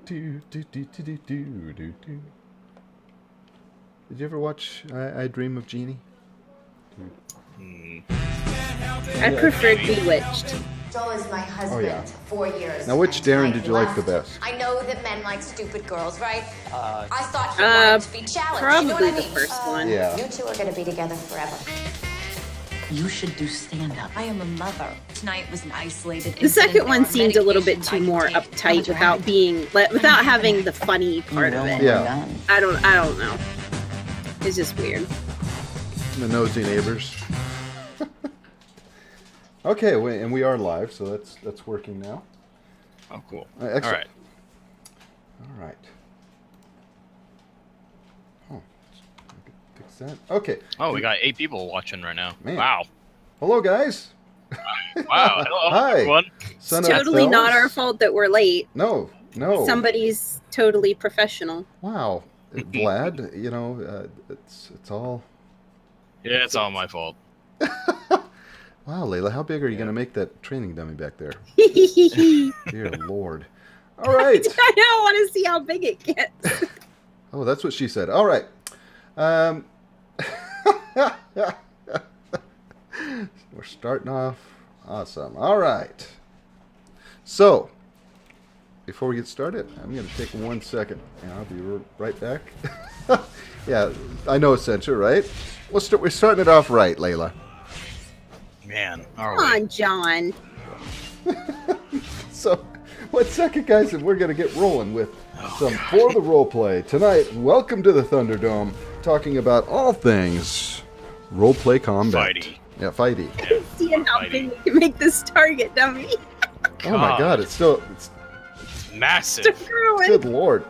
Do, do, do, do, do, do, do, do. Did you ever watch I Dream of Jeannie? I preferred Bewitched. Joel is my husband. 4 years. Now, which Darren did you like the best? I know that men like stupid girls, right? I thought he wanted to be challenged. Probably you know what I the mean? first one. Yeah. You two are going to be together forever. You should do stand-up. I am a mother. Tonight was an isolated The second one incident. seemed a little bit Medications too I more can take. uptight without having the funny part of it. Yeah. I don't know. It's just weird. The nosy neighbors. Okay, and we are live, so that's working now. Oh, cool. Excellent. All right. All right. Oh, fix that. Okay. Oh, we got 8 people watching right now. Man. Wow. Hello, guys. Wow. Hello, Hi. everyone. Son It's of totally bells. not our fault that we're late. No. Somebody's totally professional. Wow, Vlad. You know, it's all. Yeah, it's all my fault. Wow, Layla, how big are you going to make that training dummy back there? I Dear Lord. All right. don't want to see how big it gets. Oh, that's what she said. All right. We're starting off awesome. All right. So, before we get started, I'm going to take 1 second, and I'll be right back. Yeah, I know Essentia, right? We're starting it off right, Layla. Man, are Come we? on, John. So, 1 second, guys, and we're going to get rolling with some For the Roleplay. Tonight, welcome to the Thunderdome, talking about all things roleplay combat. Fighty. Yeah, fighty. Seeing how big we can make this target dummy. Oh my god, it's Massive. good lord.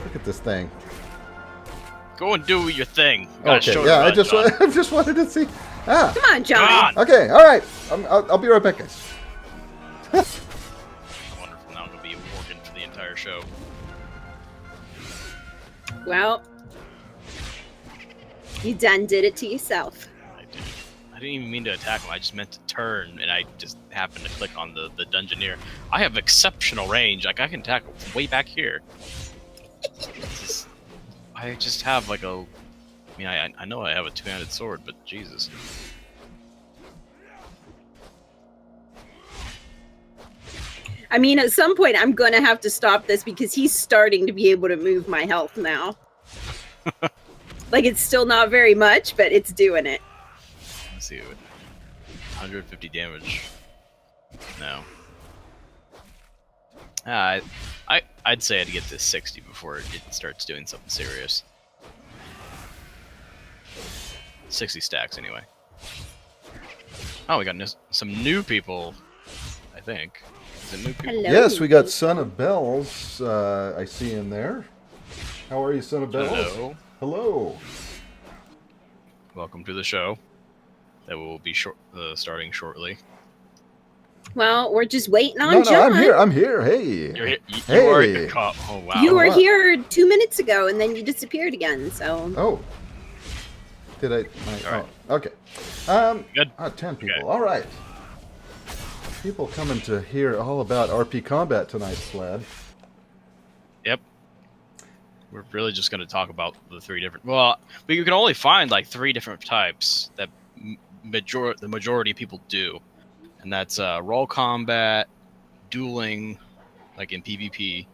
Look at this thing. Go and do your thing. Gotta Okay, show yeah, the run, I just wanted to see. Ah, Come on, John. Come on. okay, all right. I'll be right back, guys. I wonder if I'm now going to be a Morgan for the entire show. Well, you done did it to yourself. I didn't even mean to attack him. I just meant to turn, and I just happened to click on the Dungeoneer. I have exceptional range. Like, I can attack way back here. I just have, like, a... I mean, I know I have a two-handed sword, but Jesus. I mean, at some point, I'm going to have to stop this because he's starting to be able to move my health now. Like, it's still not very much, but it's doing it. Let's see. 150 damage. No. I'd say I'd get to 60 before it starts doing something serious. 60 stacks, anyway. Oh, we got some new people, I think. Is it new people? Hello. Yes, we got Son of Bells. I see in there. How are you, Son of Bells? Hello. Hello. Welcome to the show. That will be starting shortly. Well, we're just waiting on No, John. I'm here. Hey. You're here. You Hey. are a cop. Oh, wow. You were wow. here 2 minutes ago, and then you disappeared again, so... Oh. Did I? All right. Oh, okay. Good. 10 people. Okay. All right. People coming to hear all about RP combat tonight, Vlad. Yep. We're really just going to talk about the 3 different... Well, we can only find, like, 3 different types that the majority of people do. And that's role combat, dueling, like in PvP,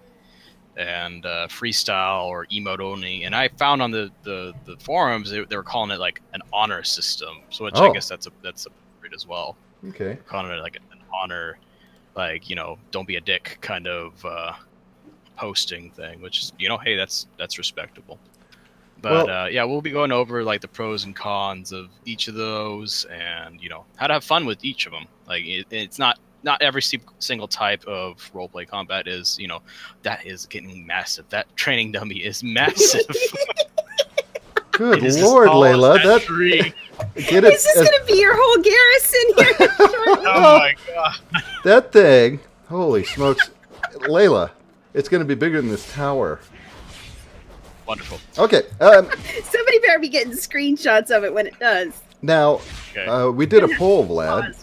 and freestyle or emote only. And I found on the forums they were calling it like an honor system, so which I guess that's appropriate as well. Okay. Calling it like an honor, like, you know, don't be a dick kind of posting thing, which is, you know, hey, that's respectable. But yeah, we'll be going over like the pros and cons of each of those, and you know how to have fun with each of them. Like it's not every single type of roleplay combat is, you know, that is getting massive. That training dummy is massive. Good It is lord, as tall as Layla. that tree. Get Is this going to be your whole garrison here? Oh my god! that thing. Holy smokes, Layla! It's going to be bigger than this tower. Wonderful. Okay. Somebody better be getting screenshots of it when it does. Now, Okay. we did a poll, Vlad,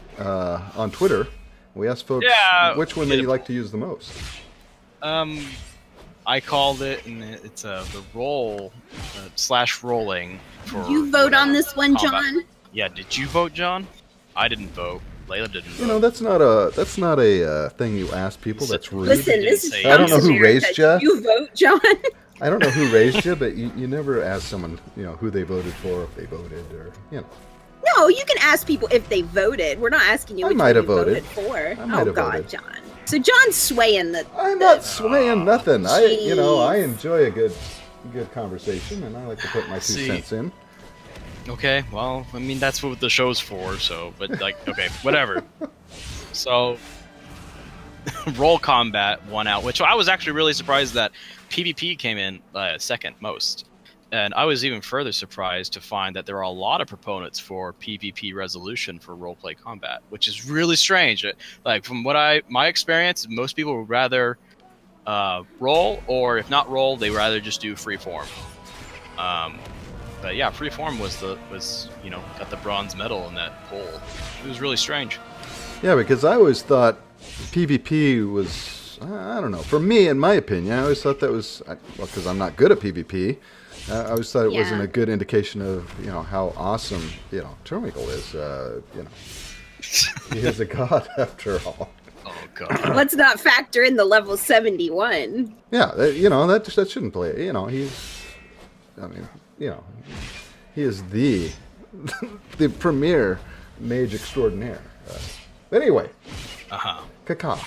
on Twitter. We asked folks Yeah, which one we did they a like to use the most. I called it, and it's the roll / rolling. For You vote on whatever this one, combat. John? Yeah, did you vote, John? I didn't vote. Layla didn't vote. You know, that's not a thing you ask people. That's rude. Listen, this is I don't know who America. raised ya. You vote, John? I don't know who raised you, but you never ask someone, who they voted for, if they voted, or, No, you can ask people if they voted. We're not asking you I which might one have you voted. for. I might Oh, have God, voted. John. So John's swaying the... I'm not swaying nothing. I Jeez. enjoy a good conversation, and I like to put my 2 See. cents in. Okay, well, I mean, that's what the show's for, so, but, like, okay, whatever. So, roll combat won out, which I was actually really surprised that PvP came in second most. And I was even further surprised to find that there are a lot of proponents for PvP resolution for roleplay combat, which is really strange. Like, from my experience, most people would rather roll, or if not roll, they rather just do freeform. But yeah, freeform was got the bronze medal in that poll. It was really strange. Yeah, because I always thought PvP was, I don't know, for me, in my opinion, I always thought that was, because I'm not good at PvP, I always thought it wasn't a good indication of, how awesome, Terminal is, he is a god after all. Oh, God. Let's not factor in the level 71. Yeah, that shouldn't play, he is the premier mage extraordinaire. Anyway, caca.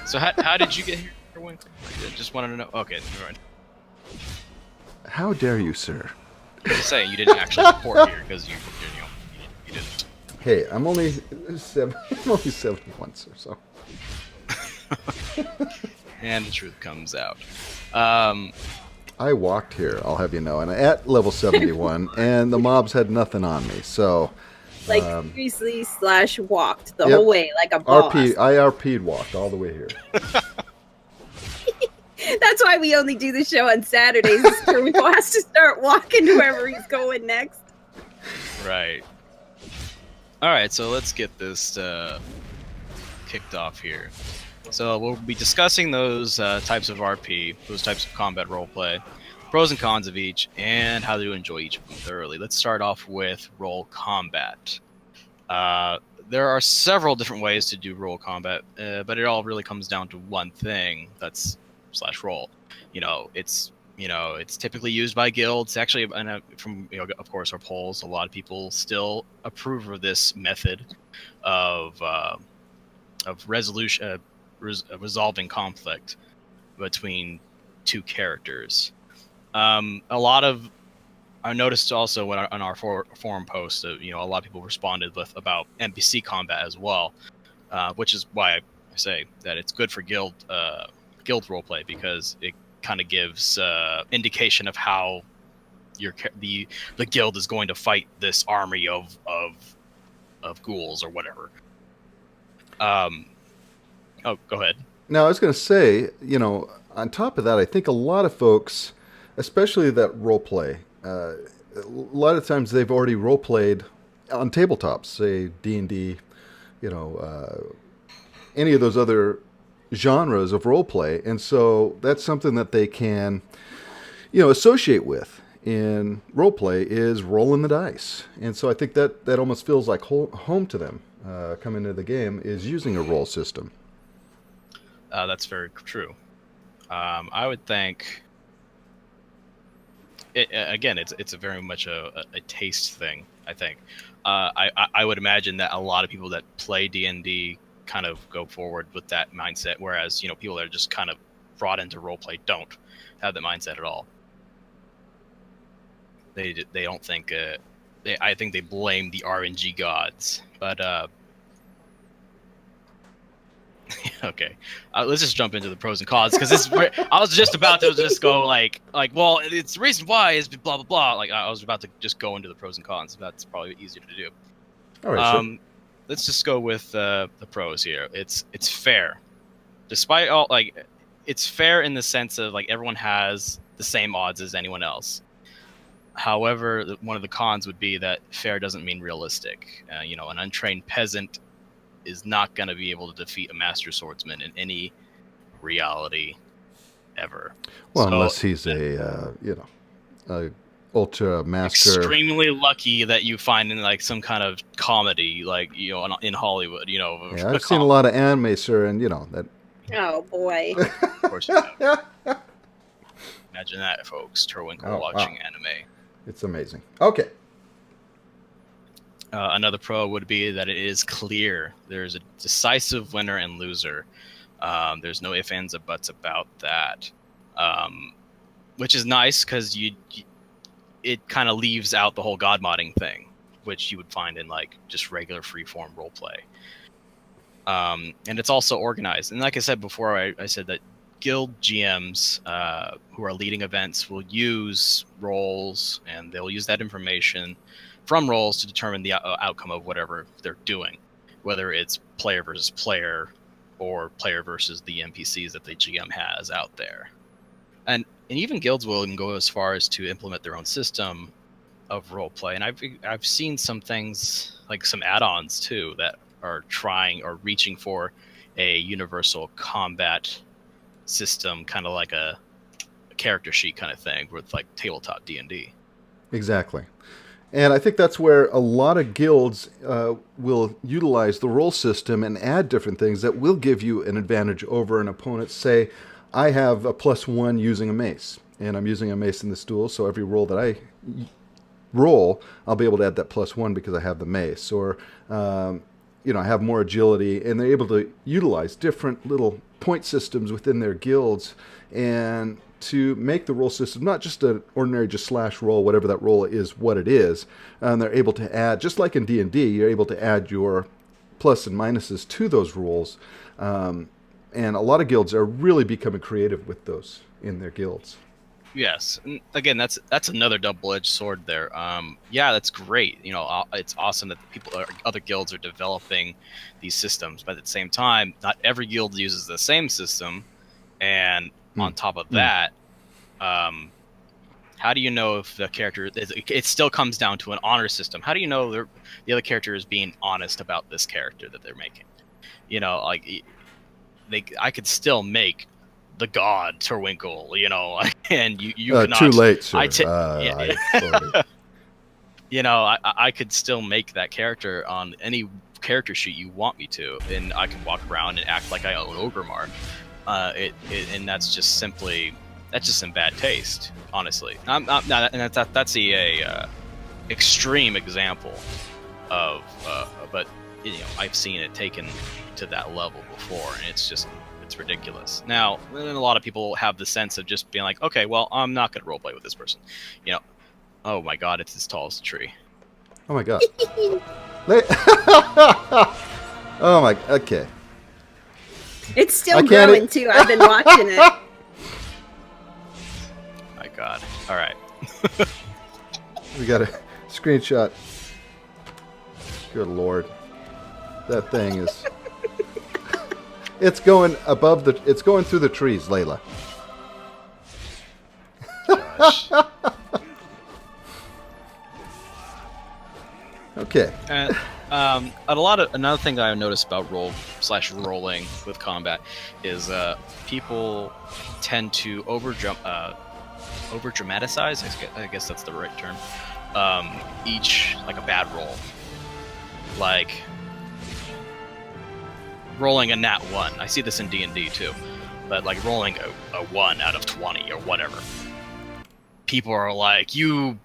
So how did you get here? I just wanted to know. Okay, never mind. How dare you, sir? Just saying you didn't actually report here because you didn't. Hey, I'm only 70 once or so. And the truth comes out. I walked here, I'll have you know, and at level 71, and the mobs had nothing on me. So, Like, seriously / walked the whole way like a boss. I RP'd walked all the way here. That's why we only do the show on Saturdays. Terminal has to start walking wherever he's going next. Right. All right, so let's get this kicked off here. So we'll be discussing those types of RP, those types of combat roleplay, pros and cons of each, and how to enjoy each of them thoroughly. Let's start off with role combat. There are several different ways to do role combat, but it all really comes down to one thing. That's /roll. It's typically used by guilds. Actually, from of course our polls, a lot of people still approve of this method of resolution. Resolving conflict between two characters. A lot of I noticed also when on our forum post, a lot of people responded with about NPC combat as well, which is why I say that it's good for guild roleplay, because it kind of gives indication of how the guild is going to fight this army of ghouls or whatever. Oh, go ahead. Now, I was going to say, on top of that, I think a lot of folks, especially that role play, a lot of times they've already role played on tabletops, say D&D, any of those other genres of role play, and so that's something that they can, associate with in role play is rolling the dice, and so I think that almost feels like home to them coming into the game is using a roll system. That's very true. I would think. It's a very much a taste thing. I think. I would imagine that a lot of people that play D&D kind of go forward with that mindset, whereas people that are just kind of brought into roleplay don't have that mindset at all. They don't think. I think they blame the RNG gods, but. Okay, let's just jump into the pros and cons, because I was just about to just go well, it's the reason why is blah blah blah. Like I was about to just go into the pros and cons. That's probably easier to do. All right. Let's just go with the pros here. It's fair, despite all it's fair in the sense of everyone has the same odds as anyone else. However, one of the cons would be that fair doesn't mean realistic. An untrained peasant is not going to be able to defeat a master swordsman in any reality. ever. Well, So, unless he's a ultra master. extremely lucky that you find in like some kind of comedy, like in Hollywood. Yeah, I've seen a lot of anime, sir, and that. Oh boy. Of course, you have. Imagine that, folks. Terwinkle watching anime. It's amazing. Okay. Another pro would be that it is clear. There's a decisive winner and loser. There's no ifs, ands, or buts about that, which is nice because it kind of leaves out the whole god modding thing, which you would find in like just regular freeform roleplay. And it's also organized. And like I said before, I said that guild GMs who are leading events will use roles, and they'll use that information from roles to determine the outcome of whatever they're doing, whether it's player versus player or player versus the NPCs that the GM has out there. And even guilds will even go as far as to implement their own system of roleplay. And I've seen some things, like some add-ons too, that are trying or reaching for a universal combat system, kind of like a character sheet kind of thing with like tabletop D&D. Exactly. And I think that's where a lot of guilds will utilize the role system and add different things that will give you an advantage over an opponent. Say, I have a +1 using a mace, and I'm using a mace in this duel, so every roll that I roll, I'll be able to add that +1 because I have the mace. Or, I have more agility, and they're able to utilize different little point systems within their guilds and to make the roll system not just an ordinary just slash roll, whatever that roll is, what it is. And they're able to add, just like in D&D, you're able to add your plus and minuses to those rolls. And a lot of guilds are really becoming creative with those in their guilds. Yes, and again, that's another double-edged sword there. Yeah, that's great. It's awesome that other guilds are developing these systems, but at the same time, not every guild uses the same system. And on top of that, how do you know if the character? It still comes down to an honor system. How do you know the other character is being honest about this character that they're making? I could still make the god Terwinkle, and you cannot. Too late, sir. I could still make that character on any character sheet you want me to, and I can walk around and act like I own Ogremar. And that's just in bad taste, honestly. And that's a extreme example of, but I've seen it taken to that level before, and it's ridiculous. Now, a lot of people have the sense of just being like, okay, well, I'm not going to roleplay with this person. Oh my god, it's as tall as a tree. Oh my god. Oh my, okay. It's still growing too. I've been watching it. My god. All right. We got a screenshot. Good lord. That thing is... It's going above the... It's going through the trees, Layla. Gosh. Okay. And another thing that I've noticed about rolling with combat is people tend to over dramatize. I guess that's the right term. Each like a bad roll, like rolling a nat 1. I see this in D&D too, but like rolling a 1 out of 20 or whatever. People are like, your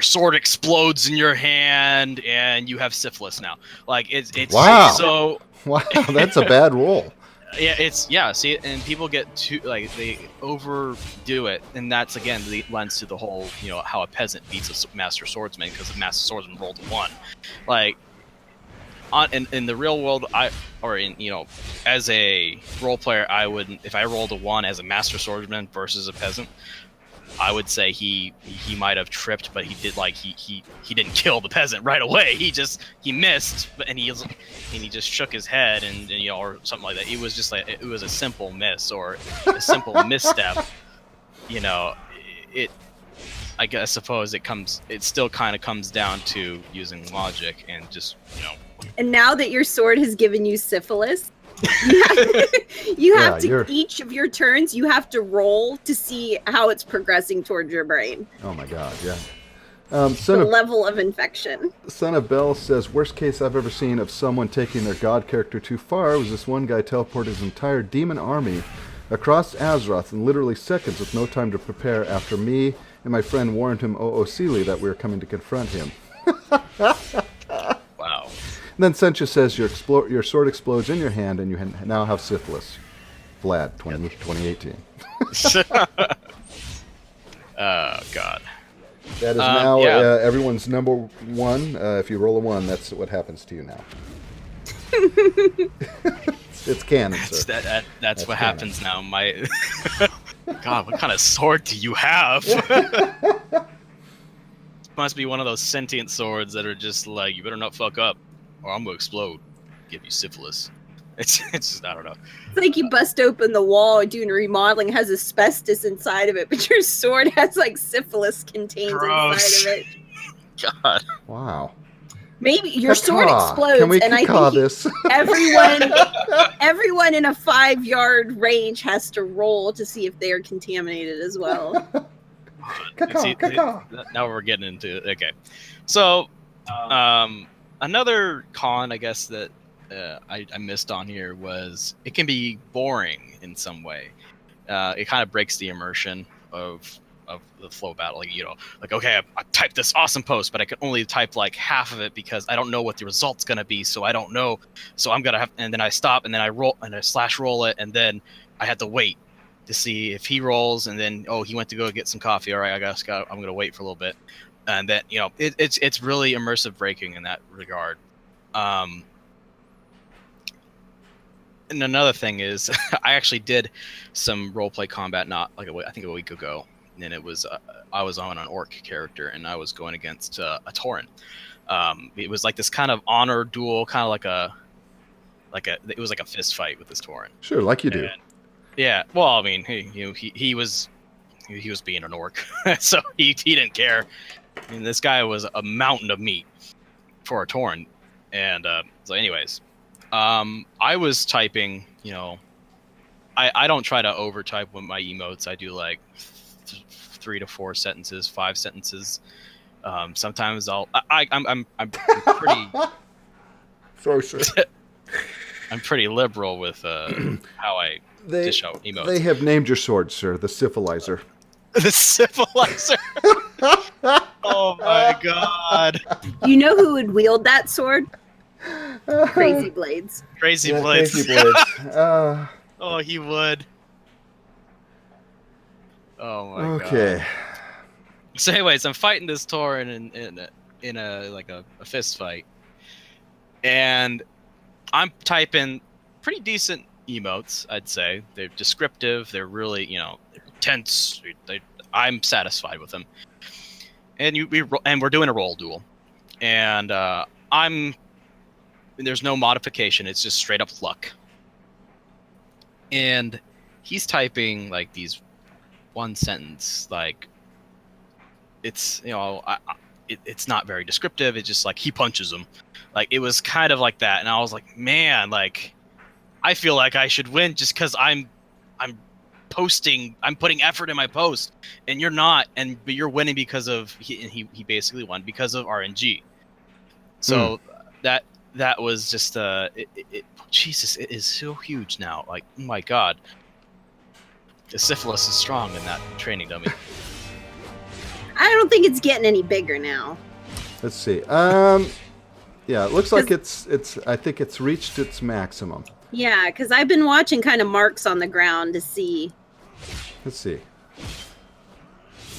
sword explodes in your hand and you have syphilis now. Like it's wow. So wow, that's a bad roll. Yeah, see, and people get too they overdo it, and that's again lends to the whole how a peasant beats a master swordsman because the master swordsman rolled a 1. Like in the real world, as a role player, I would, if I rolled a 1 as a master swordsman versus a peasant, I would say he might have tripped, but he did he didn't kill the peasant right away. He missed, and he just shook his head and or something like that. It was just like it was a simple miss or a simple misstep. I suppose it still kind of comes down to using logic and just And now that your sword has given you syphilis, You have Yeah, to, each of your turns, you have to roll to see how it's progressing towards your brain. Oh my god, yeah. The level of infection. Son of Bell says, worst case I've ever seen of someone taking their god character too far was this one guy teleported his entire demon army across Azeroth in literally seconds with no time to prepare after me and my friend warned him OOCly that we were coming to confront him. Wow. And then Sencha says your sword explodes in your hand and you now have syphilis. Vlad, 2018. Oh, God. That is now yeah. everyone's number one. If you roll a 1, that's what happens to you now. It's canon, sir. That's what canon. Happens now. My God, what kind of sword do you have? Must be one of those sentient swords that are just like, you better not fuck up, or I'm gonna explode. Give you syphilis. It's just, I don't know. It's like you bust open the wall doing remodeling, it has asbestos inside of it, but your sword has like syphilis contained inside of it. God. Wow. Maybe your sword explodes, Can we and I think this? everyone in a 5-yard range has to roll to see if they are contaminated as well. Now we're getting into it. Okay. So, another con, I guess, that I missed on here was it can be boring in some way. It kind of breaks the immersion of the flow battle. Like, okay, I typed this awesome post, but I can only type like half of it because I don't know what the result's gonna be, so I don't know. So I'm gonna have, and then I stop, and then I roll, and I slash roll it, and then I had to wait to see if he rolls, and then he went to go get some coffee. All right, I'm gonna wait for a little bit, and then it's really immersive breaking in that regard. And another thing is, I actually did some roleplay combat I think a week ago, and it was I was on an orc character, and I was going against a tauren. It was like this kind of honor duel, kind of it was like a fist fight with this tauren. Sure, like you do. Yeah, well, I mean, he was being an orc, so he didn't care. I mean, this guy was a mountain of meat for a tauren, and so anyways, I was typing. I don't try to overtype with my emotes. I do like 3 to 4 sentences, 5 sentences. Sometimes I'm pretty. Sorry, sir. I'm pretty liberal with how I dish out emotes. They have named your sword, sir, the Syphilizer. The Syphilizer. Oh my God. You know who would wield that sword? Crazy Blades. Crazy Blades. Crazy Blades. Oh, he would. Oh my God. Okay. So, anyways, I'm fighting this tauren in a fist fight, and I'm typing pretty decent emotes. I'd say they're descriptive. They're really they're tense. I'm satisfied with them. And we're doing a roll duel, and there's no modification. It's just straight up luck. And he's typing like these one sentence, like it's it's not very descriptive. It's just like he punches him. Like it was kind of like that, and I was like, man, like I feel like I should win just because I'm posting, I'm putting effort in my post, and you're not, but you're winning because of he basically won because of RNG. So that was just Jesus, it is so huge now. Like, oh my God, the syphilis is strong in that training dummy. I don't think it's getting any bigger now. Let's see. Yeah, it looks like it's. I think it's reached its maximum. Yeah, because I've been watching kind of marks on the ground to see. Let's see.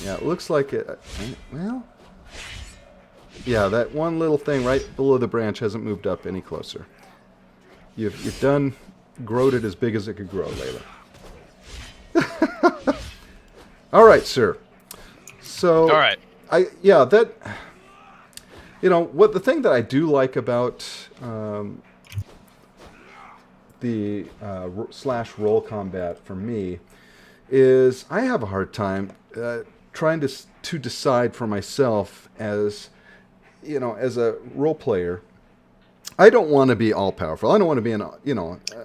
Yeah, it looks like it. Well, yeah, that one little thing right below the branch hasn't moved up any closer. You've done growed it as big as it could grow, Layla. All right, sir. So. All right. What the thing that I do like about the slash roll combat for me is I have a hard time trying to decide for myself as a role player I don't want to be all powerful. I don't want to be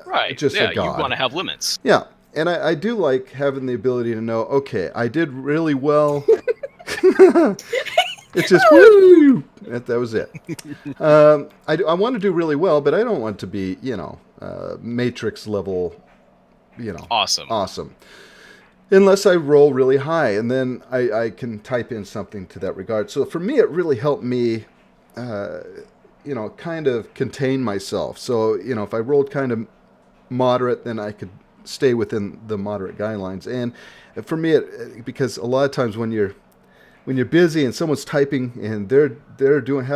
Right. just yeah, a god. you want to have limits. Yeah, and I do like having the ability to know, okay, I did really well. It's just, woo! That was it. I want to do really well, but I don't want to be, Matrix level, awesome. Unless I roll really high, and then I can type in something to that regard. So for me, it really helped me, kind of contain myself. So, if I rolled kind of moderate, then I could stay within the moderate guidelines. And for me, because a lot of times when you're busy and someone's typing and they're doing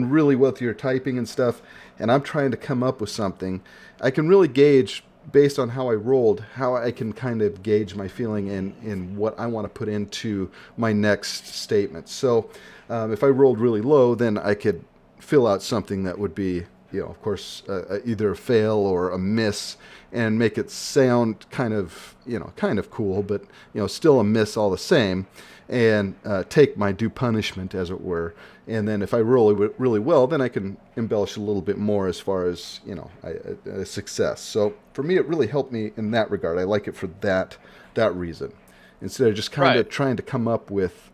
really well with your typing and stuff, and I'm trying to come up with something, I can really gauge based on how I rolled, how I can kind of gauge my feeling in what I want to put into my next statement. So if I rolled really low, then I could fill out something that would be, of course, either a fail or a miss, and make it sound kind of cool, but still a miss all the same, and take my due punishment, as it were. And then if I roll really well, then I can embellish a little bit more as far as a success. So for me, it really helped me in that regard. I like it for that reason, instead of just kind of trying to come up with,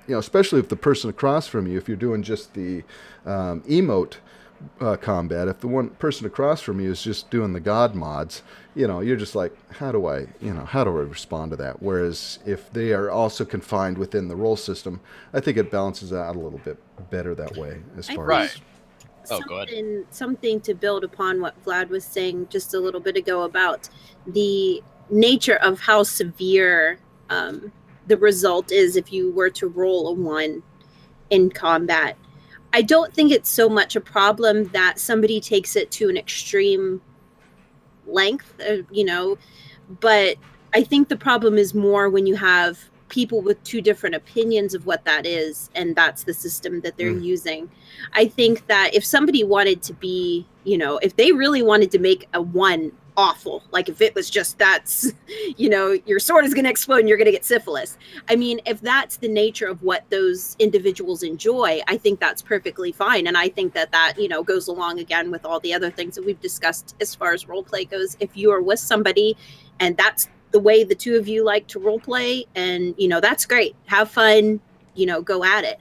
especially if the person across from you, if you're doing just the emote combat, if the one person across from you is just doing the god mods, you're just like, how do I respond to that? Whereas if they are also confined within the role system, I think it balances out a little bit better that way. As far as go ahead. Something to build upon what Vlad was saying just a little bit ago about the nature of how severe the result is if you were to roll a 1 in combat. I don't think it's so much a problem that somebody takes it to an extreme length, but I think the problem is more when you have people with two different opinions of what that is, and that's the system that they're using. I think that if somebody wanted to be, if they really wanted to make a 1 awful, like if it was just your sword is going to explode and you're going to get syphilis. I mean, if that's the nature of what those individuals enjoy, I think that's perfectly fine. And I think that goes along again with all the other things that we've discussed as far as role play goes. If you are with somebody and that's the way the two of you like to role play, and that's great, have fun, go at it.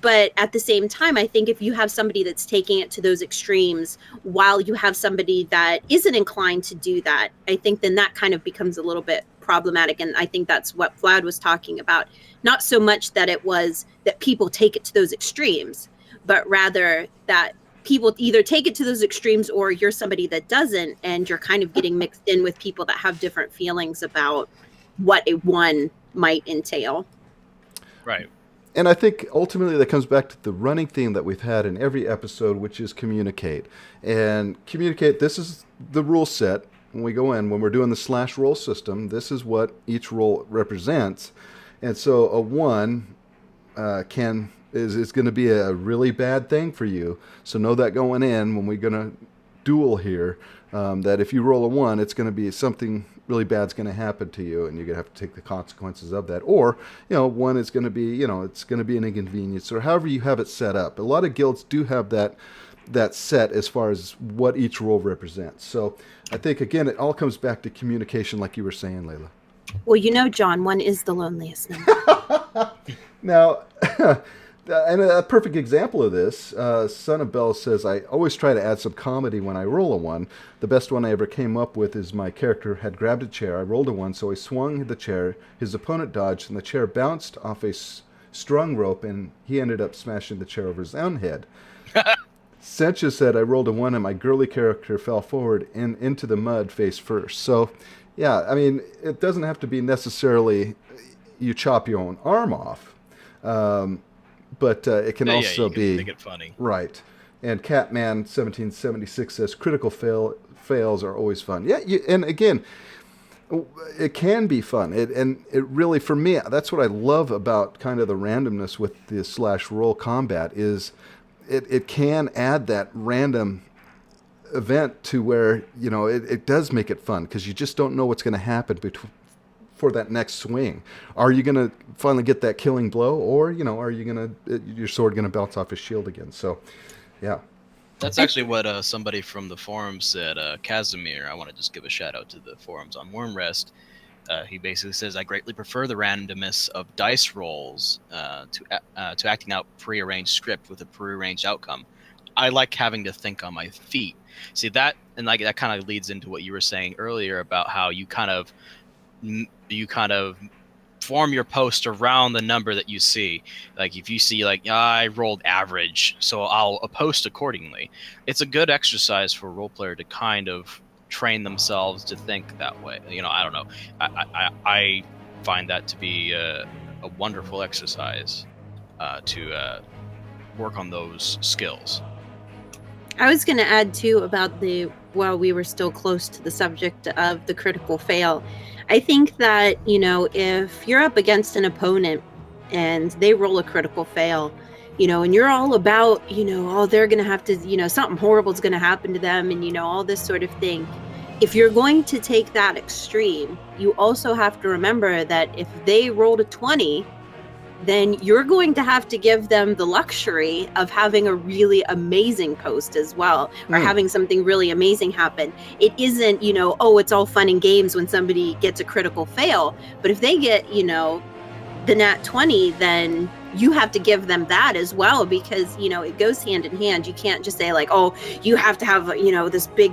But at the same time, I think if you have somebody that's taking it to those extremes while you have somebody that isn't inclined to do that, I think then that kind of becomes a little bit problematic. And I think that's what Vlad was talking about. Not so much that it was that people take it to those extremes, but rather that people either take it to those extremes or you're somebody that doesn't, and you're kind of getting mixed in with people that have different feelings about what a 1 might entail. Right. And I think ultimately that comes back to the running theme that we've had in every episode, which is communicate. And communicate, this is the rule set when we go in. When we're doing the / roll system, this is what each role represents. And so a 1 is going to be a really bad thing for you. So know that going in when we're going to duel here, that if you roll a 1, it's going to be something really bad's going to happen to you, and you're going to have to take the consequences of that. Or, 1 is going to be, it's going to be an inconvenience, or however you have it set up. A lot of guilds do have that set as far as what each role represents. So I think, again, it all comes back to communication, like you were saying, Layla. Well, John, 1 is the loneliest number. Now, and a perfect example of this, Son of Bell says, I always try to add some comedy when I roll a 1. The best one I ever came up with is my character had grabbed a chair. I rolled a 1, so he swung the chair. His opponent dodged, and the chair bounced off a strung rope, and he ended up smashing the chair over his own head. Sencha said, I rolled a 1, and my girly character fell forward and into the mud face first. So, yeah, I mean, it doesn't have to be necessarily you chop your own arm off. But it can also be make it funny, right? And Catman 1776 says critical fails are always fun. Yeah, and again, it can be fun. It really, for me, that's what I love about kind of the randomness with the / roll combat is it can add that random event to where it does make it fun, because you just don't know what's going to happen for that next swing. Are you going to finally get that killing blow, or are you going to your sword going to bounce off his shield again? So, yeah. That's actually what somebody from the forums said. Casimir, I want to just give a shout out to the forums on Wormrest. He basically says, I greatly prefer the randomness of dice rolls to acting out prearranged script with a prearranged outcome. I like having to think on my feet. See that, and like that kind of leads into what you were saying earlier about how you kind of form your post around the number that you see. Like if you see like I rolled average, so I'll post accordingly. It's a good exercise for a role player to kind of train themselves to think that way. You know, I don't know. I find that to be a wonderful exercise to work on those skills. I was going to add too about while we were still close to the subject of the critical fail. I think that, you know, if you're up against an opponent and they roll a critical fail, you know, and you're all about, you know, oh, they're going to have to, you know, something horrible is going to happen to them and, you know, all this sort of thing. If you're going to take that extreme, you also have to remember that if they rolled a 20, then you're going to have to give them the luxury of having a really amazing post as well, or having something really amazing happen. It isn't, you know, oh, it's all fun and games when somebody gets a critical fail. But if they get, you know, the nat 20, then you have to give them that as well, because, you know, it goes hand in hand. You can't just say like, oh, you have to have, you know, this big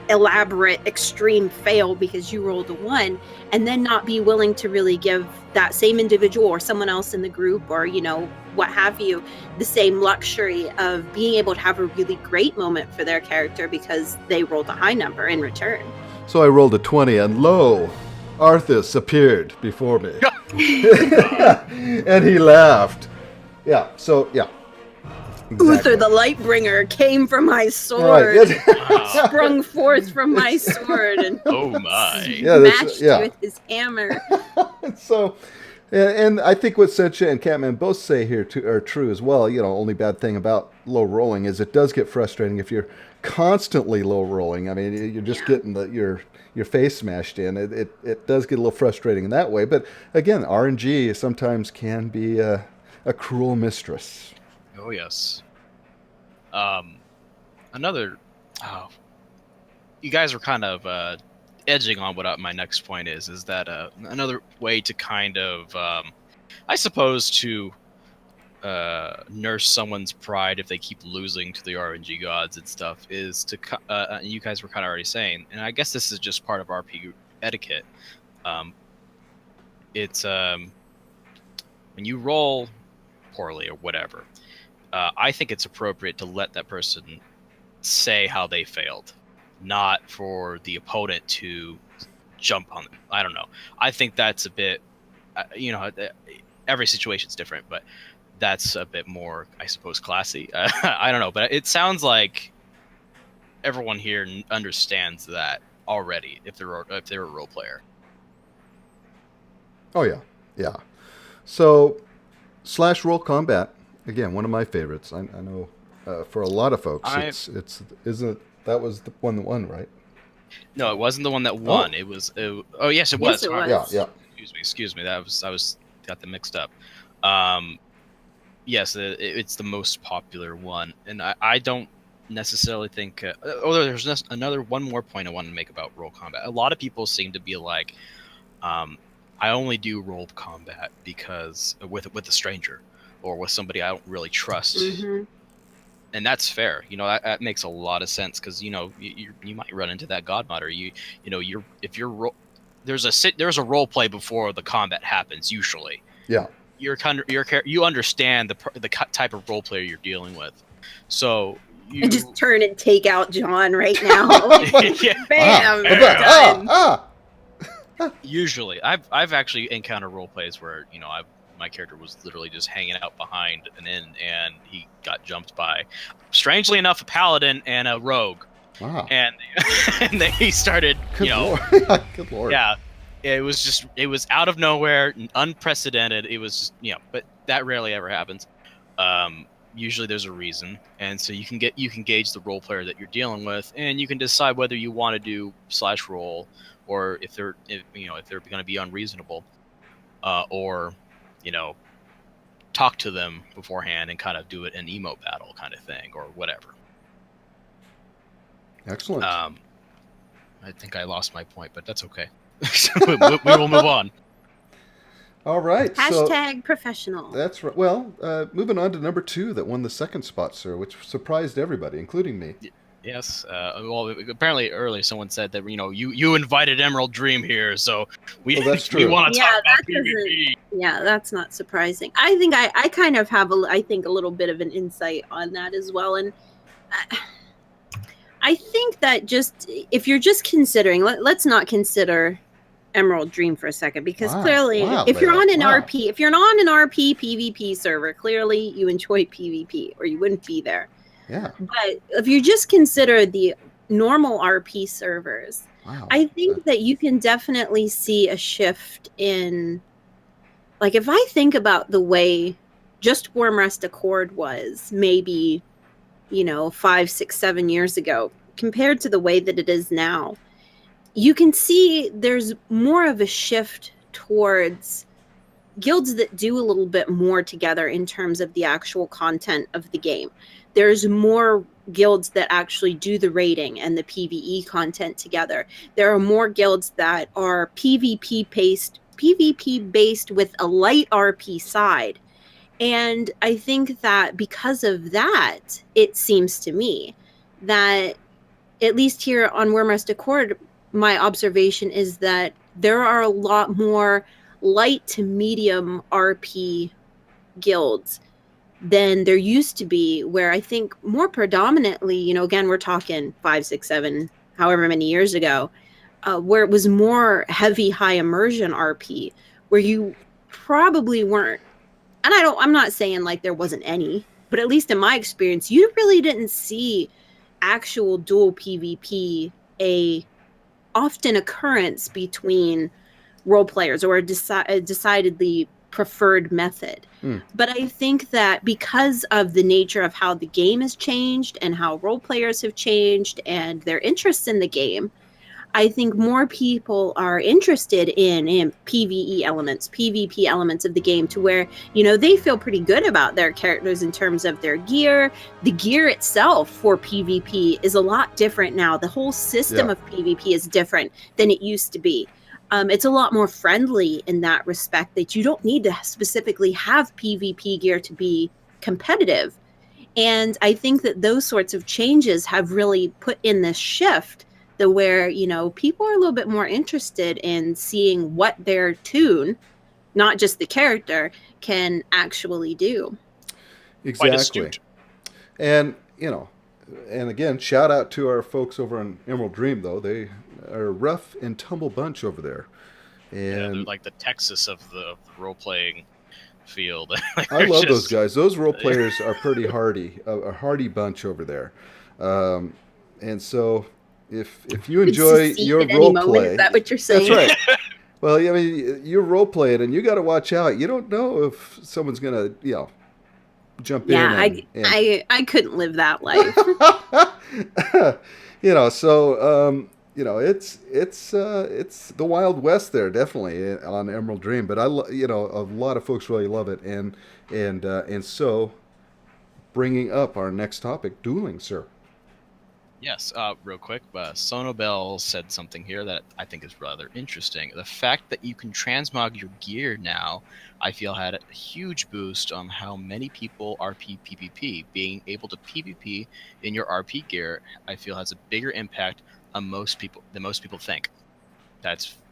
elaborate extreme fail because you rolled a 1, and then not be willing to really give that same individual or someone else in the group, or, you know, what have you, the same luxury of being able to have a really great moment for their character because they rolled a high number in return. So I rolled a 20, and lo, Arthas appeared before me. And he laughed. Yeah, so, yeah. Exactly. Uther the Lightbringer came from my sword, right. sprung forth from my sword, and oh my, smashed you with his hammer. So, and I think what Sencha and Catman both say here are true as well. You know, only bad thing about low rolling is it does get frustrating if you're constantly low rolling. I mean, you're just getting your face smashed in. It does get a little frustrating in that way. But again, RNG sometimes can be a cruel mistress. Oh yes. You guys were kind of edging on what my next point is that another way to kind of, I suppose, to nurse someone's pride if they keep losing to the RNG gods and stuff is to, and you guys were kind of already saying, and I guess this is just part of RP etiquette. It's when you roll poorly or whatever, I think it's appropriate to let that person say how they failed, not for the opponent to jump on them. I don't know. I think that's a bit, you know, every situation's different, but that's a bit more, I suppose, classy. I don't know, but it sounds like everyone here understands that already if they're a role player. Oh yeah, yeah. So / roll combat. Again, one of my favorites. I know for a lot of folks, isn't that was the one, right? No, it wasn't the one that won. Oh. It was. Oh, yes, it was. Yes, it was. Yeah. Excuse me. I got them mixed up. Yes, it's the most popular one, and I don't necessarily think. There's one more point I wanted to make about roll combat. A lot of people seem to be like, I only do roll combat because with a stranger or with somebody I don't really trust. Mm-hmm. And that's fair. You know, that makes a lot of sense because, you know, you might run into that god mod, or there's a role play before the combat happens usually. Yeah. You understand the type of role player you're dealing with. So I just turn and take out John right now. Bam. Usually, I've actually encountered role plays where, you know, my character was literally just hanging out behind an inn, and he got jumped by, strangely enough, a paladin and a rogue. Wow. And then he started, Good Lord. Good Lord. Yeah, it was out of nowhere, unprecedented. It was just, you know, but that rarely ever happens. Usually there's a reason, and so you can gauge the role player that you're dealing with, and you can decide whether you want to do / roll, or if they're going to be unreasonable, or, you know, talk to them beforehand and kind of do it an emote battle kind of thing or whatever. Excellent. I think I lost my point, but that's okay. we will move on. All right. Hashtag professional. That's right. Well, moving on to number 2 that won the second spot, sir, which surprised everybody, including me. Yes. Well, apparently earlier someone said that you invited Emerald Dream here, so we that's we true. want to Yeah, talk about that doesn't- PvP. Yeah, that's not surprising. I think I kind of have a little bit of an insight on that as well, and I think that just if you're just considering, let's not consider Emerald Dream for a second, because clearly, if you're on an RP, if you're on an RP PvP server, clearly you enjoy PvP, or you wouldn't be there. Yeah. But if you just consider the normal RP servers, I think that you can definitely see a shift in, like, if I think about the way just Wormrest Accord was maybe, 5, 6, 7 years ago, compared to the way that it is now, you can see there's more of a shift towards guilds that do a little bit more together in terms of the actual content of the game. There's more guilds that actually do the raiding and the PvE content together. There are more guilds that are PvP based with a light RP side. And I think that because of that, it seems to me that, at least here on Wormrest Accord, my observation is that there are a lot more light to medium RP guilds than there used to be, where I think more predominantly, again, we're talking 5, 6, 7, however many years ago, where it was more heavy, high immersion RP, where you probably weren't, and I'm not saying like there wasn't any, but at least in my experience, you really didn't see actual dual PvP a often occurrence between role players, or a decidedly preferred method. But I think that because of the nature of how the game has changed and how role players have changed and their interests in the game, I think more people are interested in PvE elements, PvP elements of the game, to where, they feel pretty good about their characters in terms of their gear. The gear itself for PvP is a lot different now. The whole system of PvP is different than it used to be. It's a lot more friendly in that respect, that you don't need to specifically have PvP gear to be competitive. And I think that those sorts of changes have really put in this shift, where, people are a little bit more interested in seeing what their toon, not just the character, can actually do. Exactly. And, and again, shout out to our folks over on Emerald Dream, though. They are a rough and tumble bunch over there. And they're like the Texas of the role-playing field. I love those guys. Those role players are pretty hardy, a hardy bunch over there. And so if you enjoy your role play, is that what you're saying? That's right. Well, I mean, you're role playing, and you got to watch out. You don't know if someone's gonna, jump in. Yeah, I couldn't live that life. So it's the Wild West there, definitely on Emerald Dream. But a lot of folks really love it, and so bringing up our next topic, dueling, sir. Yes, real quick, Sonobel said something here that I think is rather interesting. The fact that you can transmog your gear now, I feel, had a huge boost on how many people RP PvP. Being able to PvP in your RP gear, I feel, has a bigger impact on most people than most people think.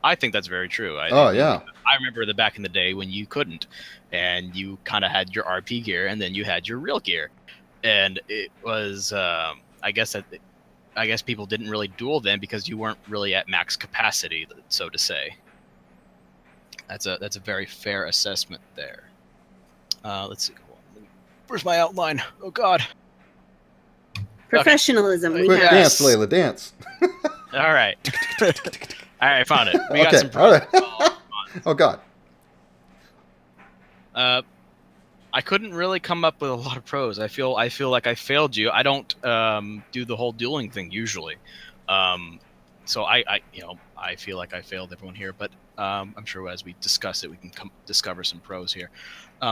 I think that's very true. I remember back in the day when you couldn't, and you kind of had your RP gear, and then you had your real gear, and it was, I guess people didn't really duel then because you weren't really at max capacity, so to say. That's a very fair assessment there. Let's see. Where's my outline? Oh God. Professionalism. Okay. We have. Dance, Layla, dance. All right. All right, found it. We got some. All right. Oh God. I couldn't really come up with a lot of pros. I feel like I failed you. I don't do the whole dueling thing usually. so I feel like I failed everyone here, but I'm sure as we discuss it, we can discover some pros here.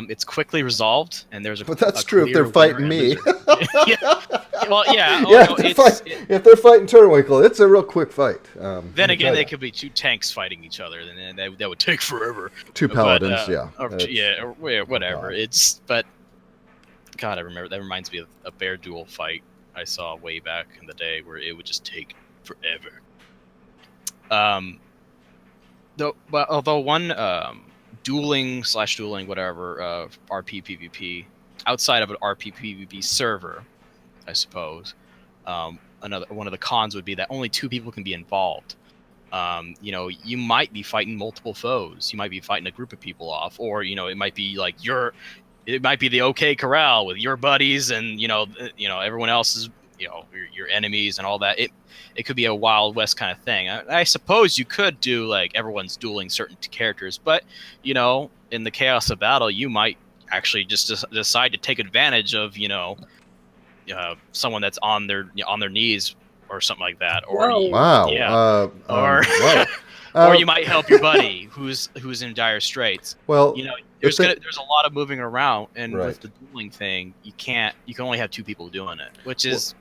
It's quickly resolved, and there's But that's a true if they're clear fighting winner and me. loser. Yeah. Well, yeah. Yeah, No, if they're fighting Turnwinkle, it's a real quick fight. then again, they could be two tanks fighting each other, and that would take forever. two paladins, Or whatever. God. But God, I remember that reminds me of a bear duel fight I saw way back in the day where it would just take forever. Although one dueling whatever RP PvP outside of an RP PvP server, I suppose. Another one of the cons would be that only 2 people can be involved. You might be fighting multiple foes. You might be fighting a group of people off, or it might be like it might be the OK Corral with your buddies and everyone else's your enemies and all that. It could be a Wild West kind of thing. I suppose you could do like everyone's dueling certain characters, but in the chaos of battle, you might actually just decide to take advantage of someone that's on their knees or something like that, or Wow. yeah, Wow. or you might help your buddy who's in dire straits. Well, there's a lot of moving around, and Right. with the dueling thing, you can only have 2 people doing it, which is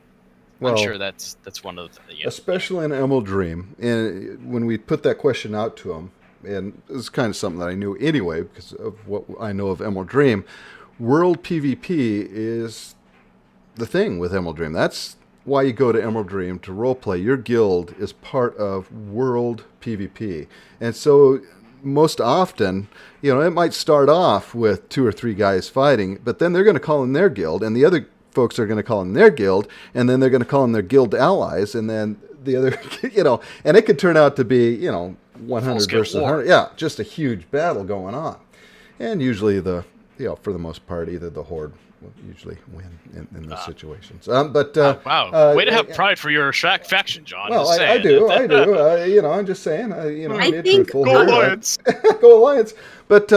Well, I'm sure that's one of the especially in Emerald Dream, and when we put that question out to him, and this is kind of something that I knew anyway because of what I know of Emerald Dream, World PvP is the thing with Emerald Dream. That's why you go to Emerald Dream to roleplay. Your guild is part of World PvP, and so most often, it might start off with 2 or 3 guys fighting, but then they're going to call in their guild, and the other folks are going to call in their guild, and then they're going to call in their guild allies, and then the other, and it could turn out to be, 100 versus 100. Yeah, just a huge battle going on. And usually for the most part, either the Horde will usually win in those situations. Wow, way to have pride for your faction, John. Well, just I saying. do. I'm just saying. I be think truthful Go here. Alliance. Go Alliance. But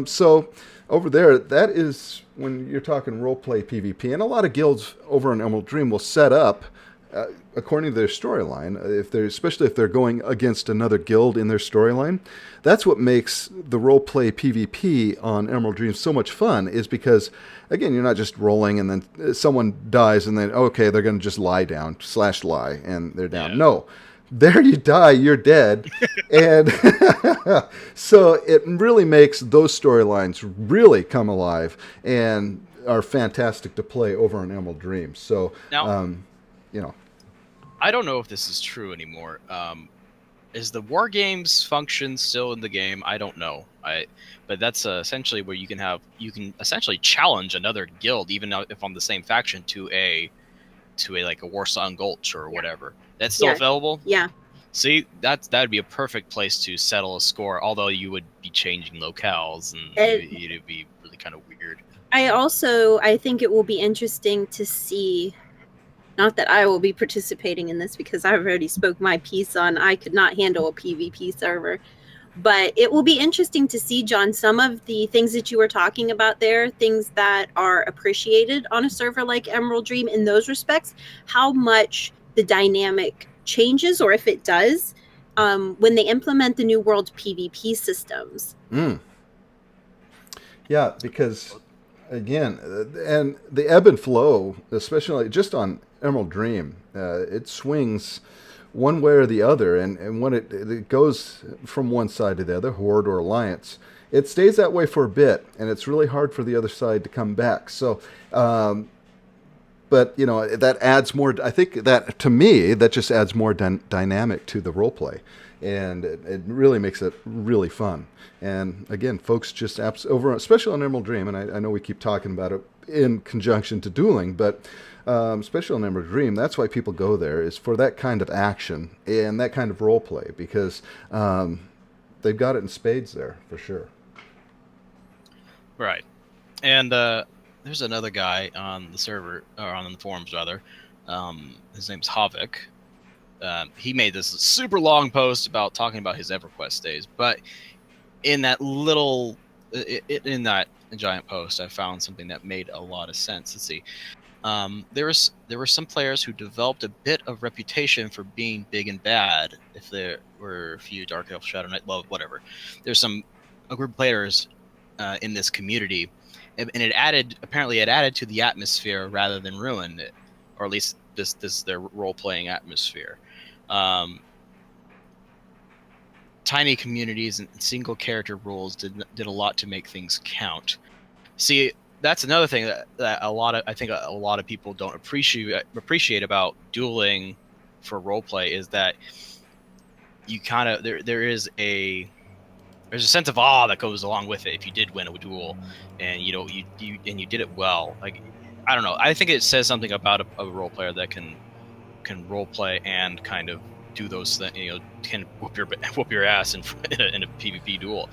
so over there, that is when you're talking roleplay PvP, and a lot of guilds over in Emerald Dream will set up according to their storyline. Especially if they're going against another guild in their storyline, that's what makes the roleplay PvP on Emerald Dream so much fun. Is because again, you're not just rolling and then someone dies and then okay, they're going to just lie down /lie and they're down. Yeah. No. There you die, you're dead. And so it really makes those storylines really come alive and are fantastic to play over in Emerald Dream. So, Now, I don't know if this is true anymore. Is the War Games function still in the game? I don't know. But that's essentially where you can essentially challenge another guild, even if on the same faction, to a like a Warsong Gulch or whatever. That's still available? Yeah. See, that'd be a perfect place to settle a score, although you would be changing locales and it'd be really kind of weird. I think it will be interesting to see, not that I will be participating in this because I've already spoke my piece on I could not handle a PvP server, but it will be interesting to see, John, some of the things that you were talking about there, things that are appreciated on a server like Emerald Dream in those respects, how much the dynamic changes, or if it does, when they implement the New World PvP systems. Yeah, because again, and the ebb and flow, especially just on Emerald Dream, it swings one way or the other, and when it goes from one side to the other, Horde or Alliance, it stays that way for a bit, and it's really hard for the other side to come back. So, but that adds more. I think that to me, that just adds more dynamic to the roleplay, and it really makes it really fun. And again, folks just over, especially on Emerald Dream, and I know we keep talking about it in conjunction to dueling, but especially on Emerald Dream, that's why people go there, is for that kind of action and that kind of role play, because they've got it in spades there for sure. Right. And there's another guy on the server, or on the forums rather. His name's Havik. He made this super long post about talking about his EverQuest days, but in that in that giant post, I found something that made a lot of sense. Let's see. there were some players who developed a bit of reputation for being big and bad. If there were a few Dark Elf, Shadow Knight, well, whatever. There's a group of players in this community, and it added to the atmosphere rather than ruin it, or at least this their role playing atmosphere. Tiny communities and single character rules did a lot to make things count. See, that's another thing that I think a lot of people don't appreciate about dueling for roleplay is that you kind of there's a sense of awe that goes along with it if you did win a duel, and you did it well. Like, I don't know, I think it says something about a role player that can roleplay and kind of do those things, can whoop your ass in a PvP duel.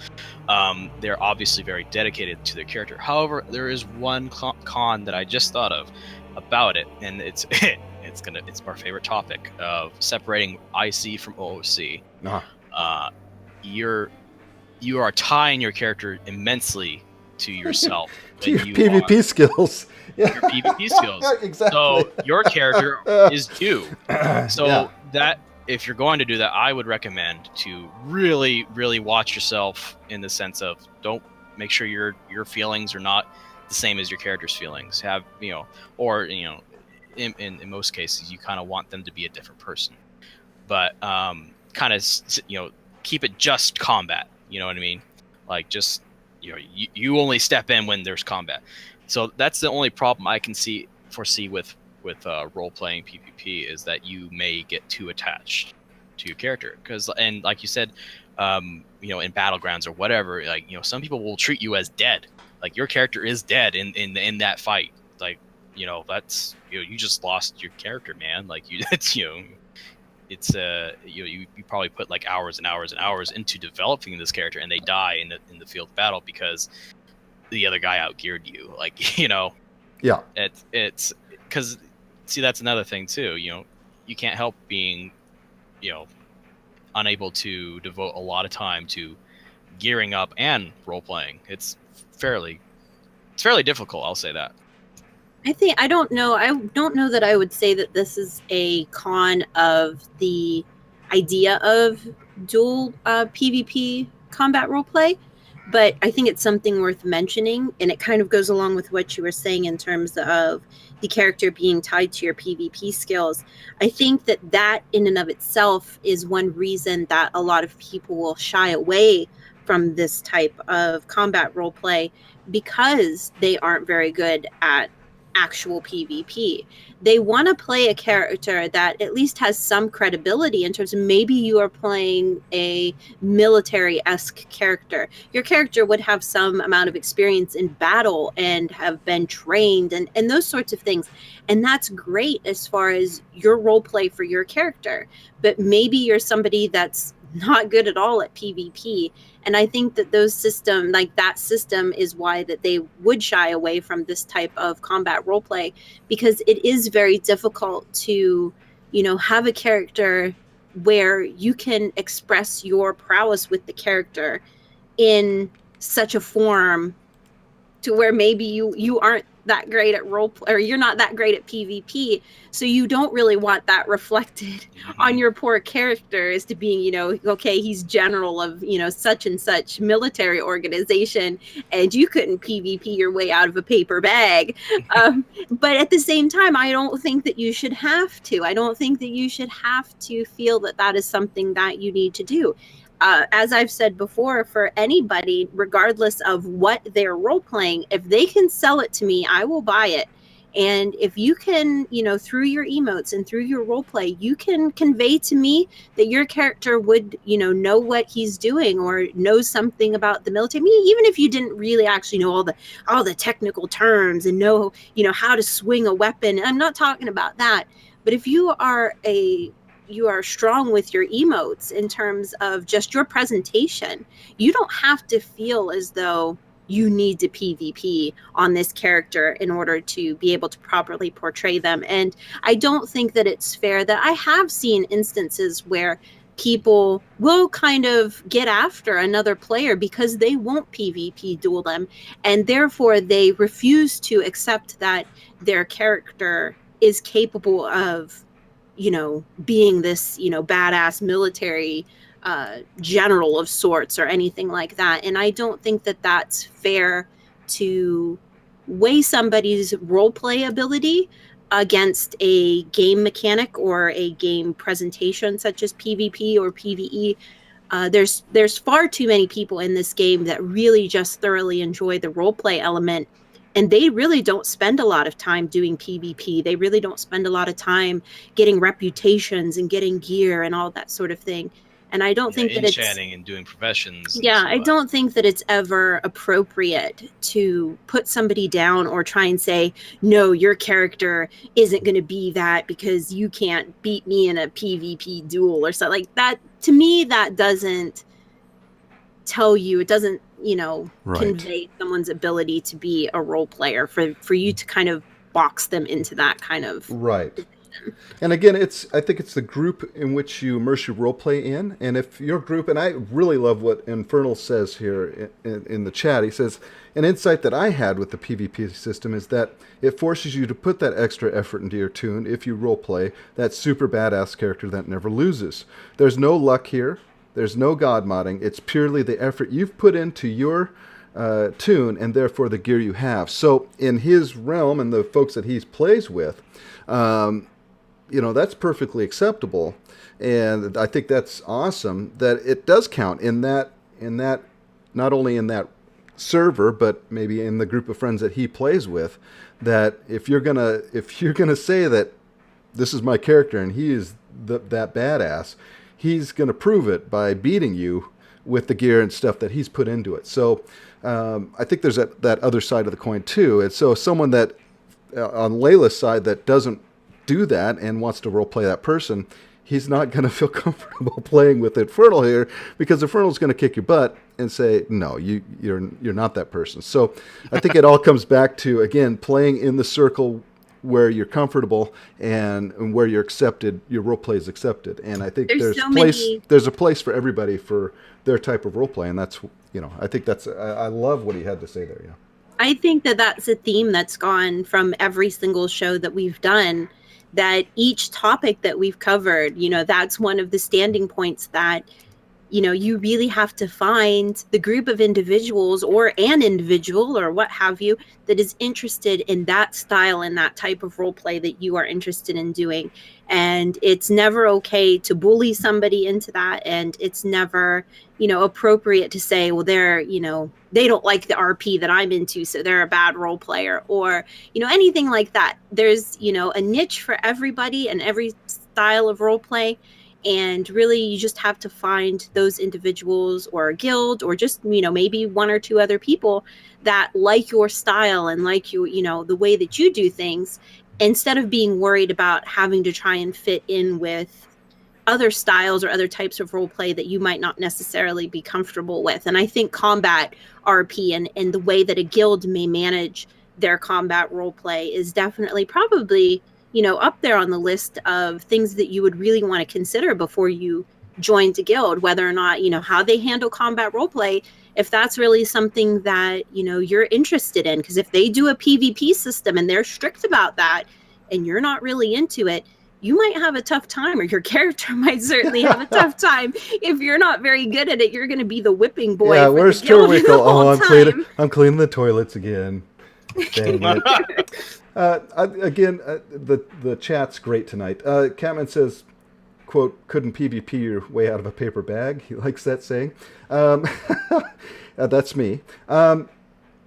They're obviously very dedicated to their character. However, there is one con that I just thought of about it, and it's our favorite topic of separating IC from OOC. You are tying your character immensely to yourself. To your PvP skills. Yeah. Your PvP skills. Exactly. So your character is you. So that, if you're going to do that, I would recommend to really, really watch yourself in the sense of don't make sure your feelings are not the same as your character's feelings. Have, or in most cases you kind of want them to be a different person, but kind of keep it just combat. You know what I mean? Like, just you only step in when there's combat. So that's the only problem I can foresee with role playing PvP, is that you may get too attached to your character, and like you said, in battlegrounds or whatever, like, some people will treat you as dead, like your character is dead in that fight. Like, that's you just lost your character, man. Like, you probably put like hours and hours and hours into developing this character, and they die in the field of battle because the other guy outgeared you. Like, yeah, it's because, see, that's another thing too. You can't help being unable to devote a lot of time to gearing up and role playing. It's fairly difficult, I'll say that. I don't know that I would say that this is a con of the idea of dual PvP combat roleplay, but I think it's something worth mentioning, and it kind of goes along with what you were saying in terms of the character being tied to your PvP skills. I think that in and of itself is one reason that a lot of people will shy away from this type of combat roleplay, because they aren't very good at actual PvP. They want to play a character that at least has some credibility in terms of, maybe you are playing a military-esque character. Your character would have some amount of experience in battle and have been trained and those sorts of things. And that's great as far as your role play for your character. But maybe you're somebody that's not good at all at PvP. And I think that that system is why that they would shy away from this type of combat roleplay, because it is very difficult to, have a character where you can express your prowess with the character in such a form to where maybe you aren't that great at roleplay, or you're not that great at PvP, so you don't really want that reflected on your poor character as to being, okay, he's general of, such and such military organization, and you couldn't PvP your way out of a paper bag. But at the same time, I don't think that you should have to. I don't think that you should have to feel that that is something that you need to do. As I've said before, for anybody, regardless of what they're role playing, if they can sell it to me, I will buy it. And if you can, through your emotes and through your role play, you can convey to me that your character would, know what he's doing or knows something about the military. I mean, even if you didn't really actually know all the technical terms and know, how to swing a weapon. I'm not talking about that. But if you are strong with your emotes in terms of just your presentation, you don't have to feel as though you need to PvP on this character in order to be able to properly portray them. And I don't think that it's fair that I have seen instances where people will kind of get after another player because they won't PvP duel them, and therefore they refuse to accept that their character is capable of, being this, badass military general of sorts or anything like that. And I don't think that that's fair to weigh somebody's roleplay ability against a game mechanic or a game presentation such as PvP or PvE. There's far too many people in this game that really just thoroughly enjoy the roleplay element, and they really don't spend a lot of time doing PvP. They really don't spend a lot of time getting reputations and getting gear and all that sort of thing. And I don't think that it's enchanting and doing professions. Yeah, I don't think that it's ever appropriate to put somebody down or try and say, no, your character isn't going to be that because you can't beat me in a PvP duel or something like that. To me, that doesn't tell you, it doesn't, convey someone's ability to be a role player for you to kind of box them into that kind of right. And again, I think it's the group in which you immerse your roleplay in. And if your group, and I really love what Infernal says here in the chat. He says, an insight that I had with the PvP system is that it forces you to put that extra effort into your tune if you roleplay that super badass character that never loses. There's no luck here. There's no god modding. It's purely the effort you've put into your tune and therefore the gear you have. So in his realm and the folks that he plays with, that's perfectly acceptable, and I think that's awesome that it does count in that not only in that server but maybe in the group of friends that he plays with. That if you're gonna say that this is my character and he is that badass, he's gonna prove it by beating you with the gear and stuff that he's put into it. So I think there's that other side of the coin too. And so someone that on Layla's side that doesn't do that and wants to roleplay that person, he's not going to feel comfortable playing with Infernal here because Infernal's going to kick your butt and say, no, you're not that person. So I think it all comes back to, again, playing in the circle where you're comfortable and where you're accepted, your roleplay is accepted. And I think there's a place for everybody for their type of roleplay. And that's, I think I love what he had to say there. Yeah. I think that that's a theme that's gone from every single show that we've done, that each topic that we've covered, that's one of the standing points that, you really have to find the group of individuals or an individual or what have you that is interested in that style and that type of role play that you are interested in doing. And it's never okay to bully somebody into that. And it's never, appropriate to say, well, they're, they don't like the RP that I'm into, so they're a bad role player or, anything like that. There's, a niche for everybody and every style of role play. And really, you just have to find those individuals or a guild or just, maybe one or two other people that like your style and like you, the way that you do things, instead of being worried about having to try and fit in with other styles or other types of role play that you might not necessarily be comfortable with. And I think combat RP and the way that a guild may manage their combat role play is definitely probably up there on the list of things that you would really want to consider before you joined a guild, whether or not, how they handle combat roleplay, if that's really something that, you're interested in. Because if they do a PvP system and they're strict about that and you're not really into it, you might have a tough time, or your character might certainly have a tough time. If you're not very good at it, you're going to be the whipping boy. Yeah, where's Turwinkle? Oh, I'm cleaning the toilets again. Dang it. The chat's great tonight. Catman says, quote, couldn't PvP your way out of a paper bag. He likes that saying. That's me.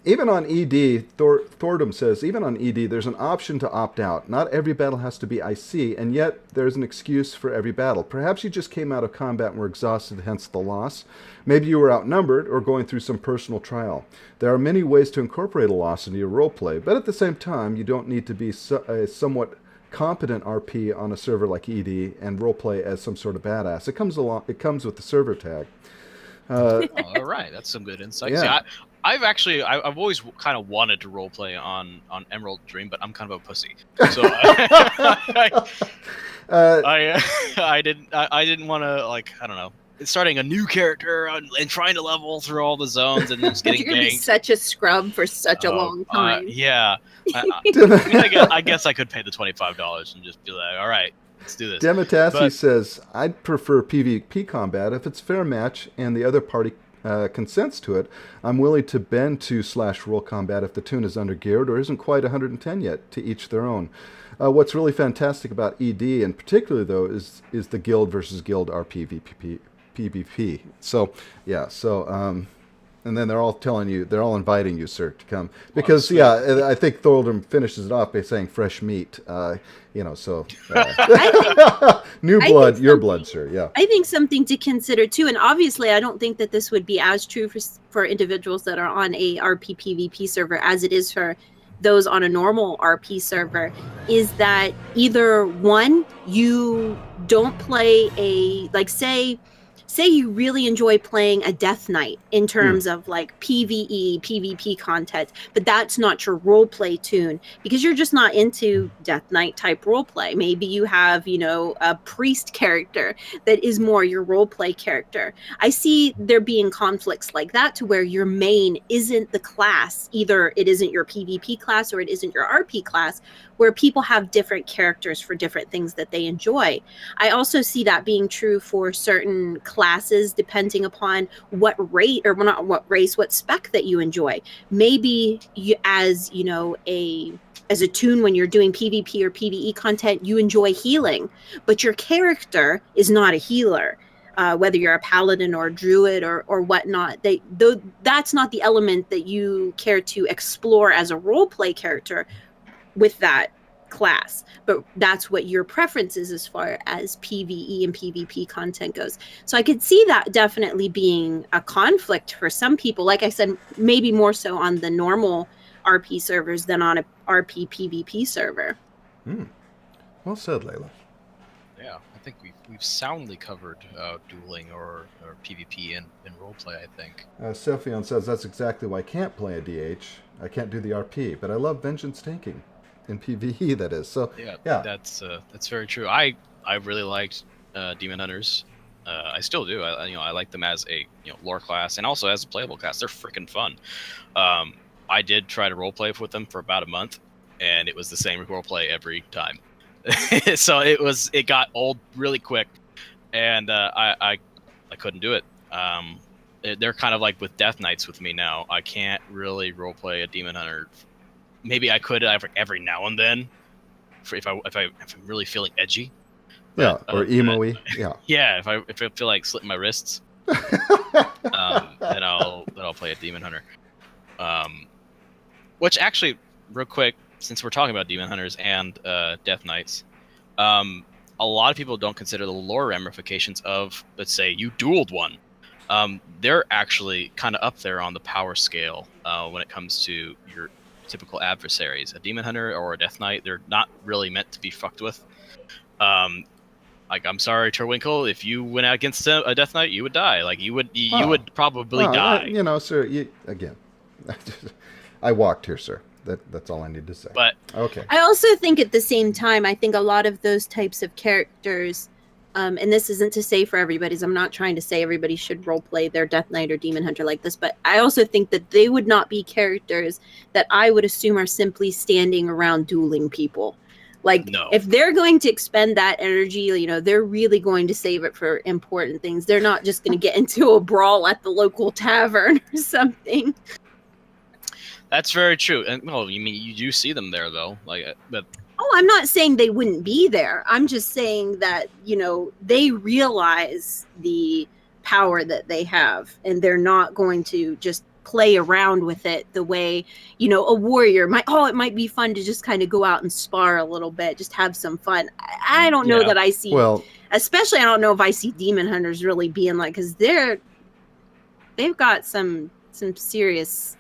Even on ED, Thunderdome says, even on ED, there's an option to opt out. Not every battle has to be IC, and yet there's an excuse for every battle. Perhaps you just came out of combat and were exhausted, hence the loss. Maybe you were outnumbered or going through some personal trial. There are many ways to incorporate a loss into your roleplay, but at the same time, you don't need to be a somewhat competent RP on a server like ED and roleplay as some sort of badass. It comes with the server tag. All right, that's some good insights. Yeah. I've always kind of wanted to roleplay on Emerald Dream, but I'm kind of a pussy, so I didn't want to, like, I don't know, starting a new character and trying to level through all the zones and then just getting You're gonna be ganked. such a scrub for such a long time. Yeah, I guess I could pay the $25 and just be like, all right, let's do this. Demetasi says, I'd prefer PvP combat if it's fair match and the other party consents to it. I'm willing to bend to /roll combat if the tune is undergeared or isn't quite 110 yet, to each their own. What's really fantastic about ED, and particularly though, is the guild versus guild PvP. So yeah, and then they're all inviting you, sir, to come because I think Thunderdome finishes it off by saying fresh meat. So new blood, your blood, sir. Yeah, I think something to consider too, and obviously I don't think that this would be as true for individuals that are on a RP PvP server as it is for those on a normal RP server, is that either one, you don't play say you really enjoy playing a Death Knight in terms of like PvE, PvP content, but that's not your roleplay tune because you're just not into Death Knight type roleplay. Maybe you have, a priest character that is more your roleplay character. I see there being conflicts like that to where your main isn't the class. Either it isn't your PvP class or it isn't your RP class, where people have different characters for different things that they enjoy. I also see that being true for certain classes, depending upon what rate, or not what race, what spec that you enjoy. Maybe you, as a tune when you're doing PvP or PvE content, you enjoy healing, but your character is not a healer. Whether you're a paladin or a druid or whatnot, that's not the element that you care to explore as a roleplay character with that class, but that's what your preference is as far as PvE and PvP content goes. So I could see that definitely being a conflict for some people. Like I said, maybe more so on the normal RP servers than on a RP PvP server. Well said, Layla. Yeah, I think we've soundly covered dueling or PvP and roleplay, I think. Sephion says that's exactly why I can't play a DH. I can't do the RP, but I love vengeance tanking. In PvE, that is. So yeah. That's very true. I really liked Demon Hunters. I still do. I like them as a lore class and also as a playable class. They're freaking fun. I did try to roleplay with them for about a month, and it was the same roleplay every time. So it got old really quick, and I couldn't do it. They're kind of like with Death Knights with me now. I can't really roleplay a Demon Hunter. Maybe I could every now and then, if I'm really feeling edgy. Yeah, or emo-y. Yeah. Yeah, if I feel like slitting my wrists, then I'll play a Demon Hunter. Which actually, real quick, since we're talking about Demon Hunters and Death Knights, a lot of people don't consider the lore ramifications of, let's say, you dueled one. They're actually kind of up there on the power scale when it comes to your typical adversaries. A Demon Hunter or a Death Knight, they're not really meant to be fucked with. I'm sorry, Terwinkle, if you went out against a Death Knight, you would die. Like you would probably die. Sir, again, I walked here, sir. That's all I need to say. But okay. I also think at the same time, I think a lot of those types of characters, and this isn't to say for everybody's, I'm not trying to say everybody should roleplay their Death Knight or Demon Hunter like this, but I also think that they would not be characters that I would assume are simply standing around dueling people. Like, no. If they're going to expend that energy, they're really going to save it for important things. They're not just going to get into a brawl at the local tavern or something. That's very true. And you do see them there though, but. Oh, I'm not saying they wouldn't be there. I'm just saying that, they realize the power that they have, and they're not going to just play around with it the way, a warrior might. Oh, it might be fun to just kind of go out and spar a little bit, just have some fun. I don't know that I see, especially I don't know if I see Demon Hunters really being like, because they've got some serious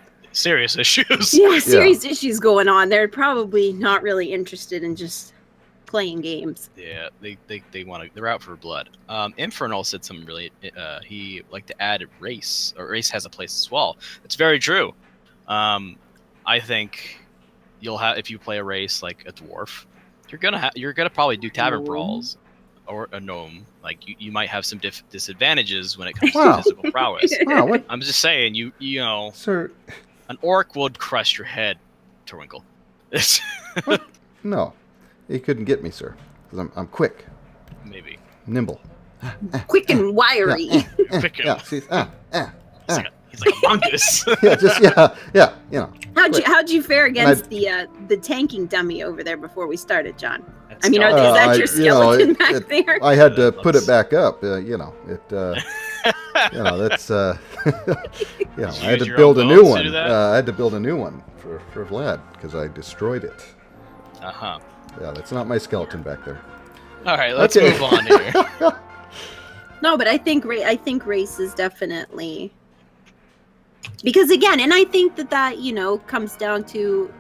issues. Yeah, serious issues going on. They're probably not really interested in just playing games. Yeah, they want to. They're out for blood. Infernal said something really. He liked to add race, or race has a place as well. It's very true. I think you'll have if you play a race like a dwarf, you're gonna probably do tavern brawls, or a gnome. Like you might have some disadvantages when it comes to physical prowess. Wow, what, I'm just saying, you know, sir? an orc would crush your head, Twinkle. What? No, he couldn't get me, sir, because I'm quick, Maybe. nimble. Quick and wiry. Quick and- Yeah, see, He's like a mongoose. yeah, you know. How'd you fare against the tanking dummy over there before we started, John? That's I mean, is skeleton. that your skeleton back there? I had to put it back up. You know, that's. You know, I had use to your build a own new bones to do one. that? I had to build a new one for Vlad because I destroyed it. Uh-huh. Yeah, that's not my skeleton back there. All right, let's Okay. move on here. No, but I think race is definitely because again, and I think that comes down to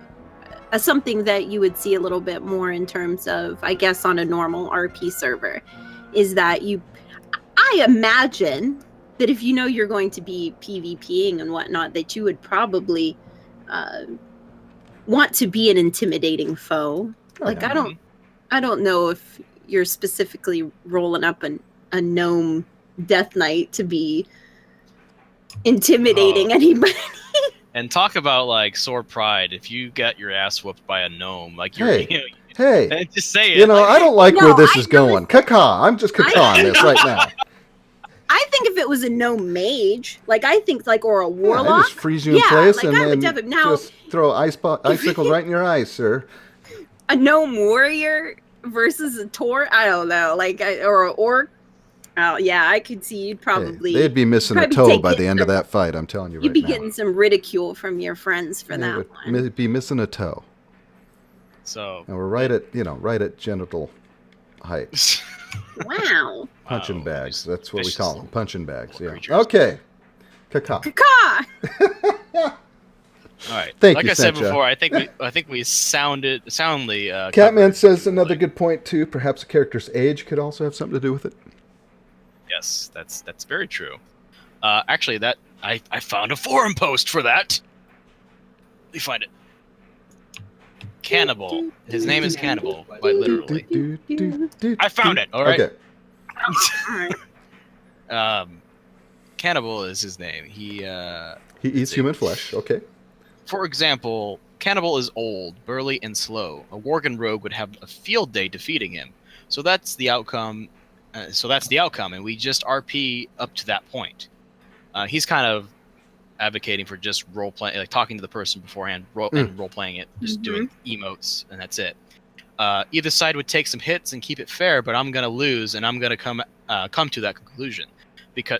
something that you would see a little bit more in terms of, I guess, on a normal RP server, is that I imagine that if you know you're going to be PvPing and whatnot, that you would probably want to be an intimidating foe. Like yeah. I don't know if you're specifically rolling up a gnome death knight to be intimidating anybody. And talk about like sword pride. If you get your ass whooped by a gnome, like you're, Hey. you know, Hey, just say it. you know, I don't like No, where this I is going. Caca, I'm just caca on this right now. I think if it was a gnome mage, like I think or a Yeah, warlock, I just freeze you in yeah, place like, and I would then definitely- now- just throw icicles right in your eyes, sir. a gnome warrior versus a Tor, I don't know, or an orc. Oh yeah, I could see you'd probably They'd be missing a probably toe take by it the end of from- that fight. I'm telling you you'd right be now. getting some ridicule from your friends for They that would one. be missing a toe, So and we're right at genital height. Wow. Punching Wow, bags. these That's what we vicious call them. Punching bags. little Yeah. creatures. Okay. Caca. Caca! all right. Thank like you, I said Sencha. before, I think we soundly. Catman covered- says another good point too. Perhaps a character's age could also have something to do with it. Yes, that's very true. Actually, that I found a forum post for that. Let me find it. Cannibal. His name is Cannibal, quite literally. I found it. All right. Okay. Cannibal is his name. He He eats human flesh. Okay. For example, Cannibal is old, burly, and slow. A Worgen rogue would have a field day defeating him. So that's the outcome. And we just RP up to that point. He's kind of advocating for just role playing, like talking to the person beforehand, and role playing it, just doing emotes, and that's it. Either side would take some hits and keep it fair, but I'm gonna lose, and I'm gonna come to that conclusion because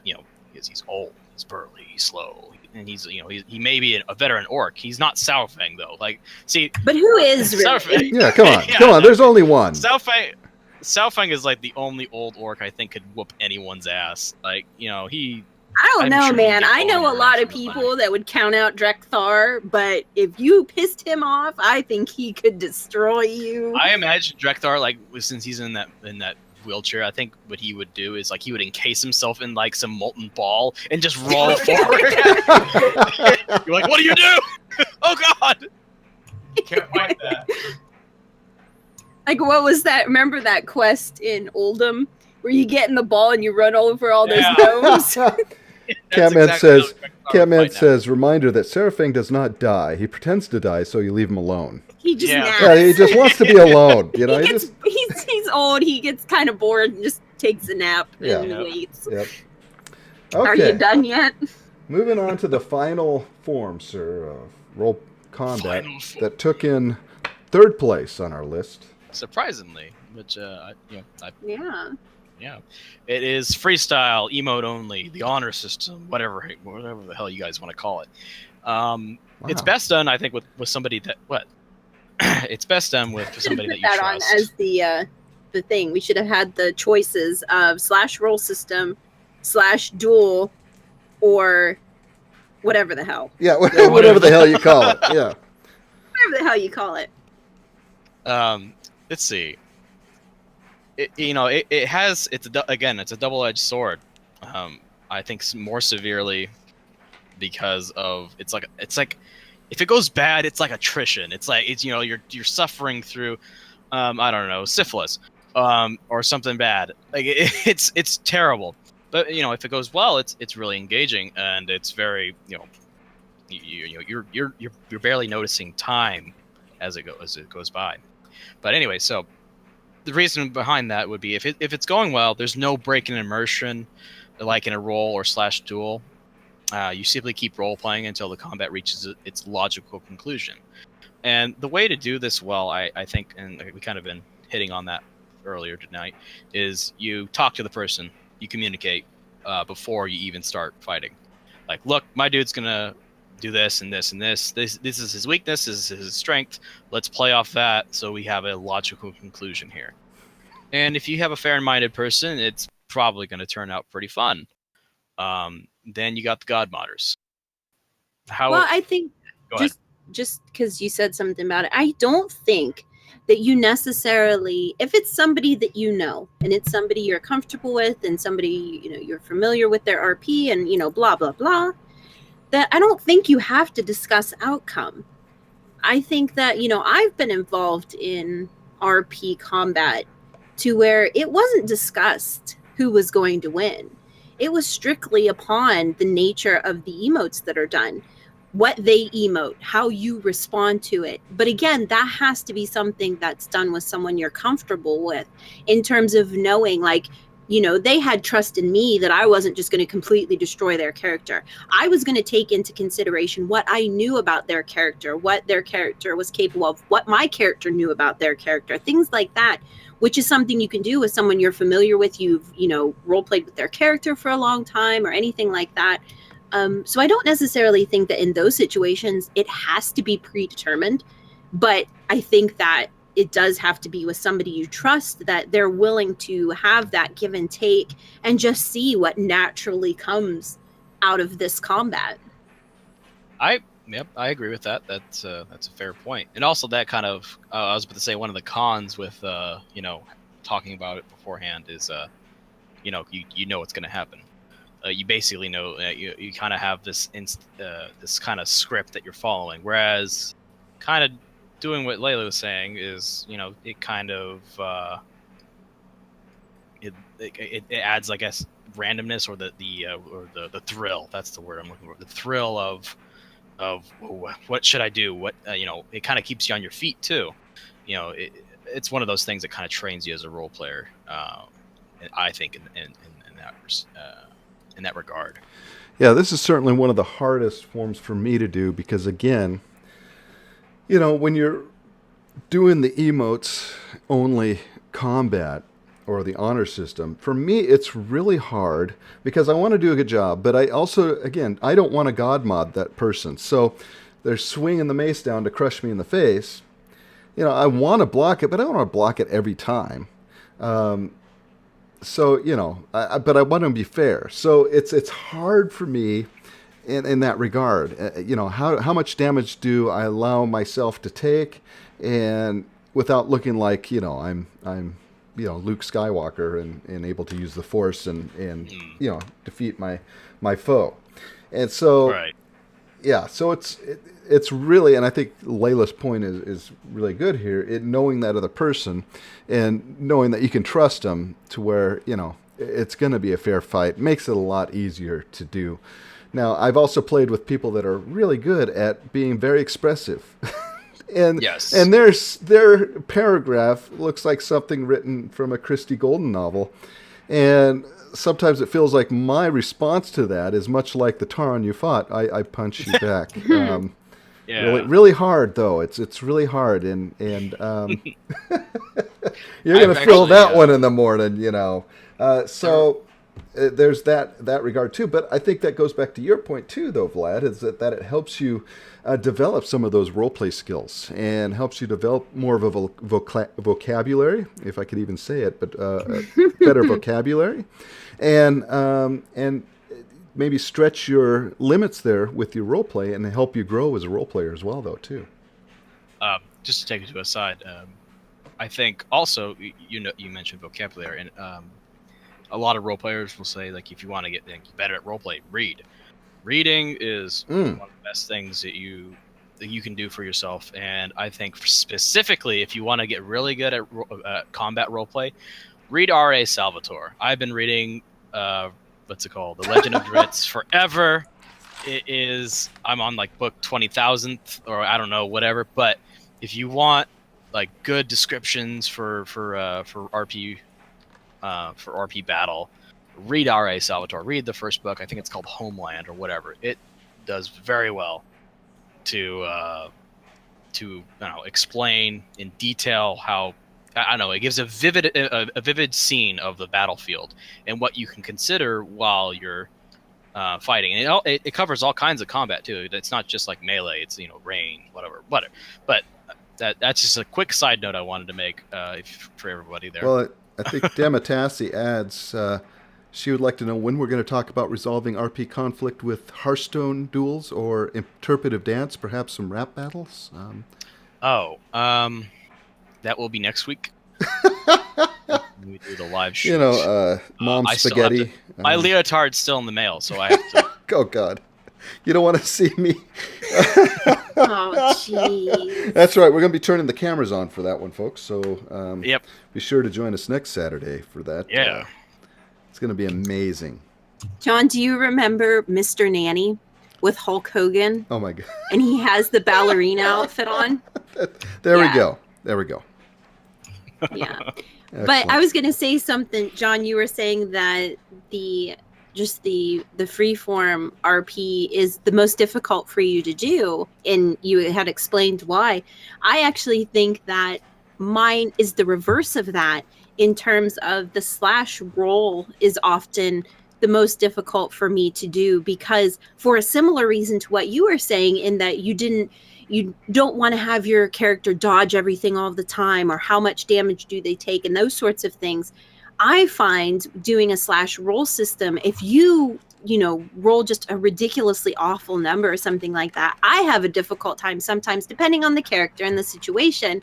he's old, he's burly, he's slow, and he may be a veteran orc. He's not Saurfang though. Like, see, But who is really? Saurfang, Yeah. Come on. Yeah. Come on. There's only one. Saurfang is like the only old orc I think could whoop anyone's ass. Like, he. I don't I'm know, sure man. he'll get I know a over lot it of from the people that would count out Drekthar, but if you pissed him off, I think he could destroy you. I imagine Drekthar, like, since he's in that wheelchair, I think what he would do is like he would encase himself in like some molten ball and just roll forward. You're like, what do you do? Oh God! Can't fight that. Like, what was that? Remember that quest in Oldham where you get in the ball and you run over all those gnomes? Catman That's says. exactly how Drekthar would Catman fight now. says. Reminder that Seraphing does not die. He pretends to die, so you leave him alone. He just Yeah. naps. Yeah, he just wants to be alone. You know. He He gets, just. he's old. He gets kind of bored and just takes a nap Yeah. and Yep. waits. Yep. Are you Okay. done yet? Moving on to the final form, sir, of role combat Final form. that took in third place on our list. Surprisingly, which Yeah. yeah, it is freestyle, emote only, the honor system, whatever the hell you guys want to call it. It's Wow. best done, I think, with somebody that it's best done with somebody that Put you that on trust. as the thing. We should have had the choices of /roll system, /duel, or whatever the hell. Yeah, whatever the hell you call it. Yeah. Whatever the hell you call it. Let's see. it's a double-edged sword. I think more severely because of it's like if it goes bad, it's like attrition. It's you're suffering through I don't know, syphilis or something bad. Like it's terrible. But if it goes well, it's really engaging and it's very you're barely noticing time as it goes by. But anyway, so the reason behind that would be if it's going well, there's no break in immersion like in a roll or slash duel. You simply keep role playing until the combat reaches its logical conclusion. And the way to do this well, I think, and we kind of been hitting on that earlier tonight, is you talk to the person, you communicate before you even start fighting. Like, look, my dude's gonna do this and this and this. This is his weakness, this is his strength. Let's play off that so we have a logical conclusion here. And if you have a fair-minded person, it's probably going to turn out pretty fun. Then you got the God modders. Well, I think just because you said something about it, I don't think that you necessarily, if it's somebody that you know and it's somebody you're comfortable with and somebody you're familiar with their RP and blah blah blah, that I don't think you have to discuss outcome. I think that I've been involved in RP combat to where it wasn't discussed who was going to win. It was strictly upon the nature of the emotes that are done, what they emote, how you respond to it. But again, that has to be something that's done with someone you're comfortable with in terms of knowing, like, they had trust in me that I wasn't just going to completely destroy their character. I was going to take into consideration what I knew about their character, what their character was capable of, what my character knew about their character, things like that, which is something you can do with someone you're familiar with, you've, role played with their character for a long time or anything like that. So I don't necessarily think that in those situations it has to be predetermined, but I think that it does have to be with somebody you trust, that they're willing to have that give and take and just see what naturally comes out of this combat. I agree with that. That's a fair point. And also that kind of I was about to say one of the cons with talking about it beforehand is you know what's going to happen. You basically know you kind of have this kind of script that you're following, whereas kind of doing what Layla was saying is it kind of it adds, I guess, randomness or the thrill. That's the word I'm looking for. The thrill of what should I do? What it kind of keeps you on your feet too. It's one of those things that kind of trains you as a role player. I think in that regard. Yeah, this is certainly one of the hardest forms for me to do because, again, when you're doing the emotes only combat or the honor system, for me it's really hard because I want to do a good job, but I also, again, I don't want to God mod that person. So they're swinging the mace down to crush me in the face. I want to block it, but I don't want to block it every time. So, but I want to be fair. So it's hard for me in that regard. How much damage do I allow myself to take, and without looking like I'm Luke Skywalker and able to use the Force and defeat my foe. And so right. Yeah, so it's really, and I think Layla's point is really good here, knowing that other person and knowing that you can trust them to where, it's going to be a fair fight makes it a lot easier to do. Now, I've also played with people that are really good at being very expressive. And yes. And their paragraph looks like something written from a Christie Golden novel. And sometimes it feels like my response to that is much like the Taran you fought. I punch you back. Yeah. Really hard though. It's really hard, and you're gonna feel that one in the morning, So there's that regard too. But I think that goes back to your point too, though, Vlad, is that it helps you develop some of those roleplay skills and helps you develop more of a vocabulary, if I could even say it, but better vocabulary, and maybe stretch your limits there with your roleplay and help you grow as a role player as well, though, too. Just to take it to a side, I think also you mentioned vocabulary, and a lot of role players will say like if you want to get better at roleplay, read. Reading is one of the best things that you can do for yourself, and I think specifically if you want to get really good at combat roleplay, read R.A. Salvatore. I've been reading what's it called, The Legend of Dritz forever. It is, I'm on like book 20,000th or I don't know, whatever. But if you want like good descriptions for RP battle, read R.A. Salvatore. Read the first book. I think it's called Homeland or whatever. It does very well to explain in detail how, I don't know, it gives a vivid scene of the battlefield and what you can consider while you're fighting, and it covers all kinds of combat too. It's not just like melee; it's range, whatever. But that's just a quick side note I wanted to make for everybody there. Well, I think Dematassi adds she would like to know when we're going to talk about resolving RP conflict with Hearthstone duels or interpretive dance, perhaps some rap battles. That will be next week. We do the live show. Mom spaghetti. My leotard's still in the mail, so I have to. Oh God, you don't want to see me. Oh, jeez. That's right. We're going to be turning the cameras on for that one, folks. So Yep. Be sure to join us next Saturday for that. Yeah. It's going to be amazing. John, do you remember Mr. Nanny with Hulk Hogan? Oh my God. And he has the ballerina outfit on? There we go. Yeah. Excellent. But I was going to say something, John. You were saying that the freeform RP is the most difficult for you to do, and you had explained why. I actually think that mine is the reverse of that, in terms of the slash roll is often the most difficult for me to do, because for a similar reason to what you were saying, in that you don't want to have your character dodge everything all the time, or how much damage do they take, and those sorts of things. I find doing a slash roll system, if you roll just a ridiculously awful number or something like that, I have a difficult time sometimes, depending on the character and the situation,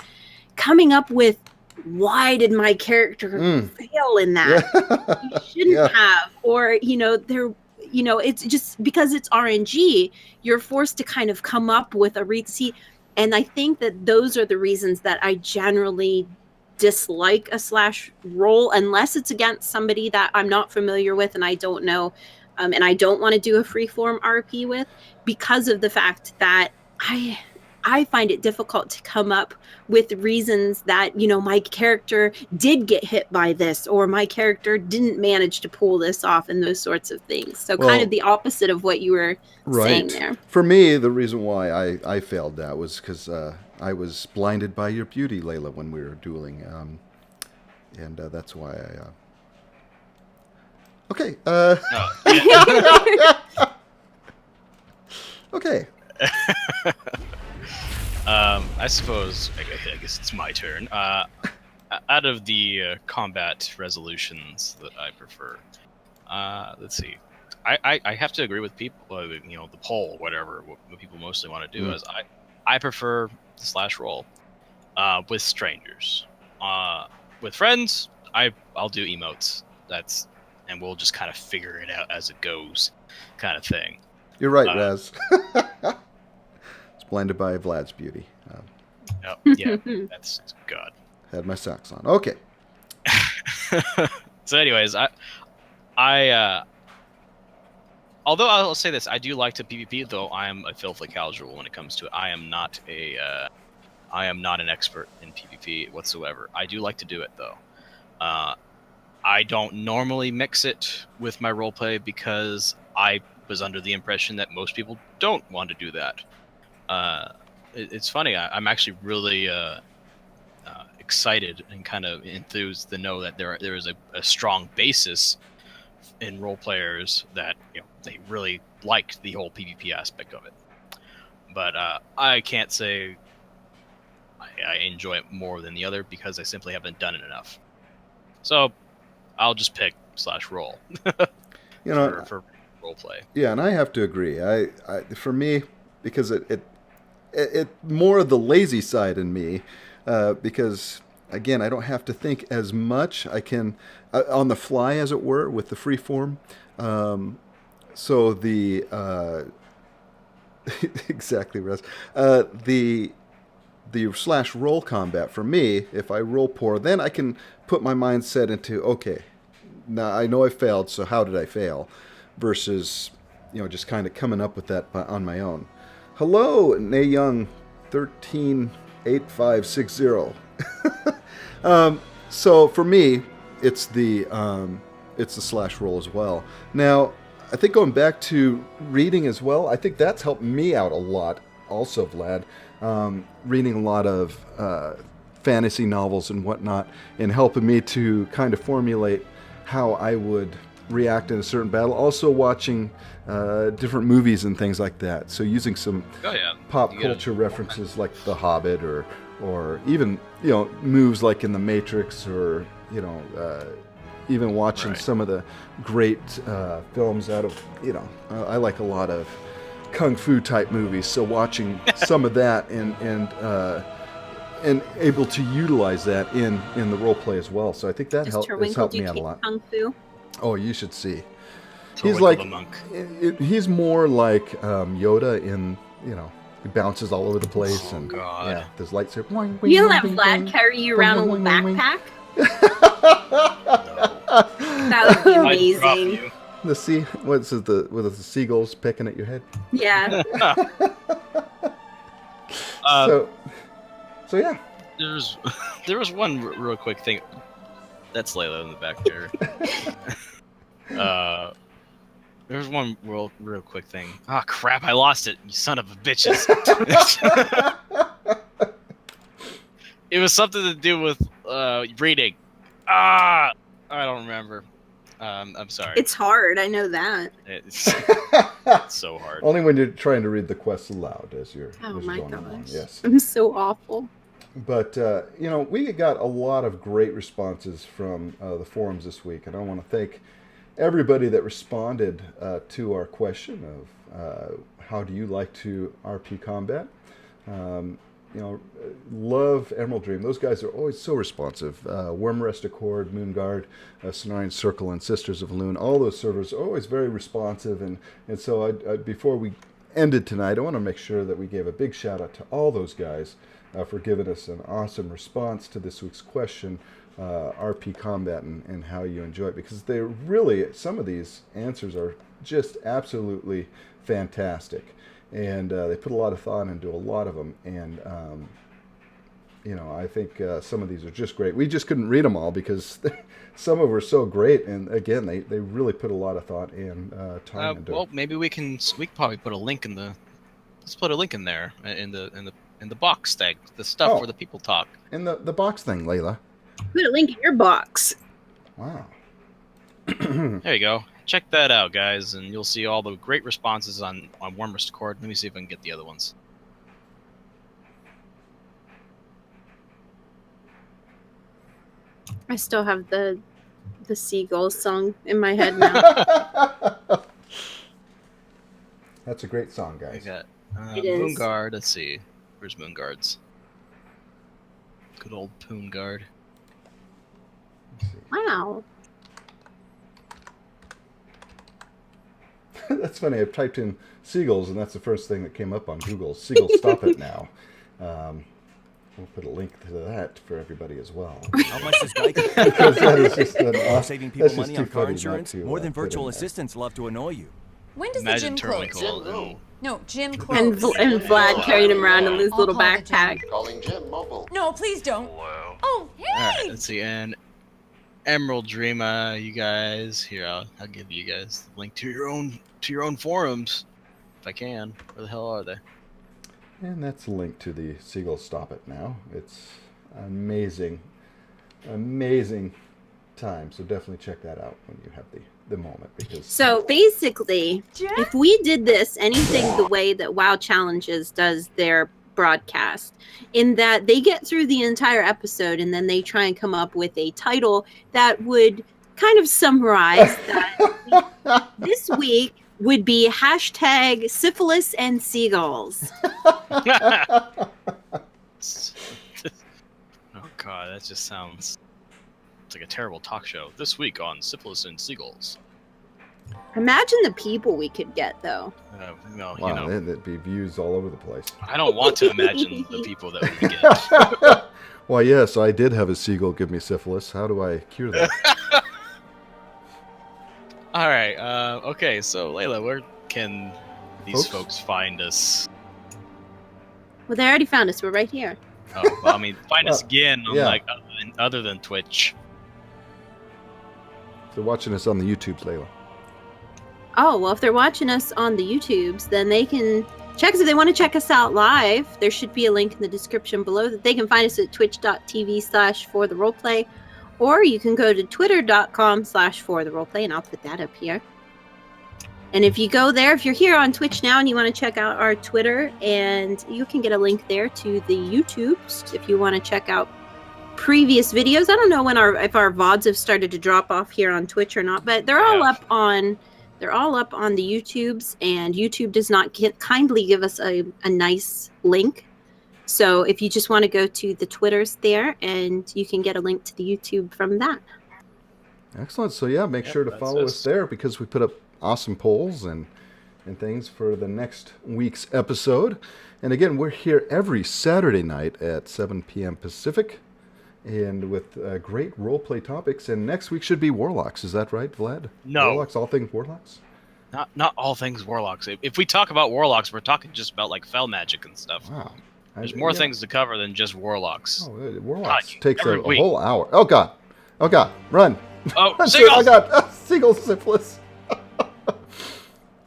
coming up with, why did my character fail in that? Yeah. You shouldn't have, or it's just because it's RNG, you're forced to kind of come up with a read. And I think that those are the reasons that I generally dislike a slash roll, unless it's against somebody that I'm not familiar with and I don't know, and I don't want to do a freeform RP with, because of the fact that I find it difficult to come up with reasons that, my character did get hit by this, or my character didn't manage to pull this off, and those sorts of things. So kind of the opposite of what you were saying there. For me, the reason why I failed that was because I was blinded by your beauty, Layla, when we were dueling. And that's why I... Okay. Okay. I suppose I guess it's my turn. Out of the combat resolutions that I prefer, let's see. I have to agree with people. The poll, whatever, what people mostly want to do is I prefer the slash roll with strangers. With friends, I'll do emotes. And we'll just kind of figure it out as it goes, kind of thing. You're right, Raz. It's blinded by Vlad's beauty. Yeah, that's God. Had my socks on. Okay. So, anyways, I although I'll say this, I do like to PvP, though I am a filthy casual when it comes to it. I am not an expert in PvP whatsoever. I do like to do it though. I don't normally mix it with my roleplay because I was under the impression that most people don't want to do that. It's funny. I'm actually really excited and kind of enthused to know that there is a strong basis in role players that they really liked the whole PvP aspect of it. But I can't say I enjoy it more than the other because I simply haven't done it enough. So I'll just pick slash roll for role play. Yeah, and I have to agree. I for me, because it more of the lazy side in me, because again, I don't have to think as much. I can, on the fly, as it were, with the free form. So the exactly, Russ. The slash roll combat for me, if I roll poor, then I can put my mindset into, okay, now I know I failed, so how did I fail? Versus, just kind of coming up with that on my own. Hello, Nay Young 138560. So for me, it's the slash roll as well. Now, I think going back to reading as well, I think that's helped me out a lot also, Vlad. Reading a lot of fantasy novels and whatnot, and helping me to kind of formulate how I would react in a certain battle. Also watching different movies and things like that. So using some pop culture references like The Hobbit or even, moves like in The Matrix, or, even watching some of the great films out of, I like a lot of kung fu type movies. So watching some of that and able to utilize that in the role play as well. So I think that has helped me out a lot. Kung fu? Oh, you should see. He's like the monk. He's more like Yoda in, he bounces all over the place. Oh, and God. Yeah, there's lightsaber. You don't let Vlad carry you around a little backpack? That would be amazing. What's the seagulls pecking at your head? Yeah. So yeah. There was one real quick thing. That's Layla in the back there. There's one real quick thing. Ah, crap! I lost it. You son of a bitches. It was something to do with reading. I don't remember. I'm sorry. It's hard. I know that. It's so hard. Only when you're trying to read the quest aloud as you're my going along. gosh. Yes. I'm so awful. But, we got a lot of great responses from the forums this week, and I want to thank everybody that responded to our question of how do you like to RP combat. Love Emerald Dream. Those guys are always so responsive. Wormrest Accord, Moonguard, Cenarian Circle, and Sisters of Loon. All those servers are always very responsive. And so before we ended tonight, I want to make sure that we gave a big shout out to all those guys for giving us an awesome response to this week's question, RP combat and how you enjoy it. Because they really, some of these answers are just absolutely fantastic. And they put a lot of thought into a lot of them. And, I think some of these are just great. We just couldn't read them all because some of them were so great. And again, they really put a lot of thought and time into it. Maybe we can probably put a link in let's put a link in there in the box thing, the stuff where the people talk. In the box thing, Layla. Put a link in your box. Wow. There you go. Check that out, guys, and you'll see all the great responses on Warmest Accord. Let me see if I can get the other ones. I still have the Seagulls song in my head now. That's a great song, guys. I got It is. Moonguard. Let's see. Where's Moonguards? Good old Poonguard. Wow. That's funny. I've typed in seagulls, and that's the first thing that came up on Google. Seagulls, stop it now. We'll put a link to that for everybody as well. How much does Geico? Because that is just Saving people money on car insurance? More than put virtual in there. assistants love to annoy you. When does Imagine the gym Turley close? Cole. No, gym And, close. and Vlad carried him around in his I'll little call the gym. backpack. Calling Jim Mobile. No, please don't. Whoa. Oh, hey! Alright, let's see. And Emerald Dream, you guys. Here, I'll give you guys the link to your own forums, if I can. Where the hell are they? And that's a link to the Seagulls Stop It Now. It's amazing time. So definitely check that out when you have the moment. Because So basically, if we did this, anything the way that WoW Challenges does their broadcast, in that they get through the entire episode and then they try and come up with a title that would kind of summarize that this week would be hashtag syphilis and seagulls. Oh God, that just sounds like a terrible talk show. This week on Syphilis and Seagulls. Imagine the people we could get, though. No, Wow, you know, that'd be views all over the place. I don't want to imagine the people that we get. Why, yes, I did have a seagull give me syphilis. How do I cure that? All right. Okay. So, Layla, where can these folks find us? Well, they already found us. We're right here. Oh, well, I mean, find us again on yeah. like other than Twitch. They're watching us on the YouTubes, Layla. Oh, well, if they're watching us on the YouTubes, then they can check us. If they want to check us out live, there should be a link in the description below that they can find us at twitch.tv/fortheroleplay, or you can go to twitter.com/fortheroleplay, and I'll put that up here. And if you go there, if you're here on Twitch now and you want to check out our Twitter, and you can get a link there to the YouTubes if you want to check out previous videos. I don't know if our VODs have started to drop off here on Twitch or not, but they're all up on the YouTubes, and YouTube does not kindly give us a nice link. So if you just want to go to the Twitters there, and you can get a link to the YouTube from that. Excellent. So yeah, make sure to follow us there, because we put up awesome polls and things for the next week's episode. And again, we're here every Saturday night at 7 p.m. Pacific, and with great roleplay topics. And next week should be Warlocks. Is that right, Vlad? No. Warlocks, all things Warlocks? Not all things Warlocks. If we talk about Warlocks, we're talking just about like fell magic and stuff. Wow. There's more things to cover than just Warlocks. Oh, Warlocks God, takes a every whole hour. Oh, God. Oh, God. Run. Oh, Run, seagulls! Oh, God. Seagull syphilis.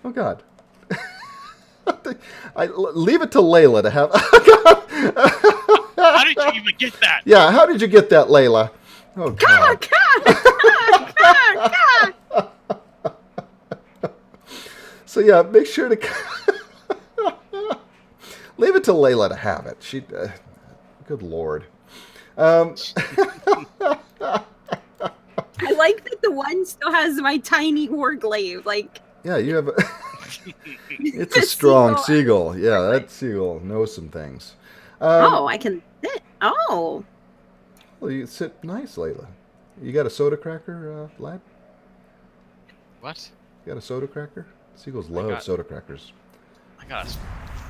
Oh, God. Leave it to Layla to have... Oh, God. How did you even get that? Yeah, how did you get that, Layla? Oh, God. So, yeah, make sure to... Leave it to Layla to have it. She... good Lord. I like that the one still has my tiny warglaive. Like, yeah, you have... It's a strong seagull. Yeah, that seagull knows some things. I can sit. Oh. Well, you sit nice, Layla. You got a soda cracker, lad? What? You got a soda cracker? Seagulls love soda crackers. I got a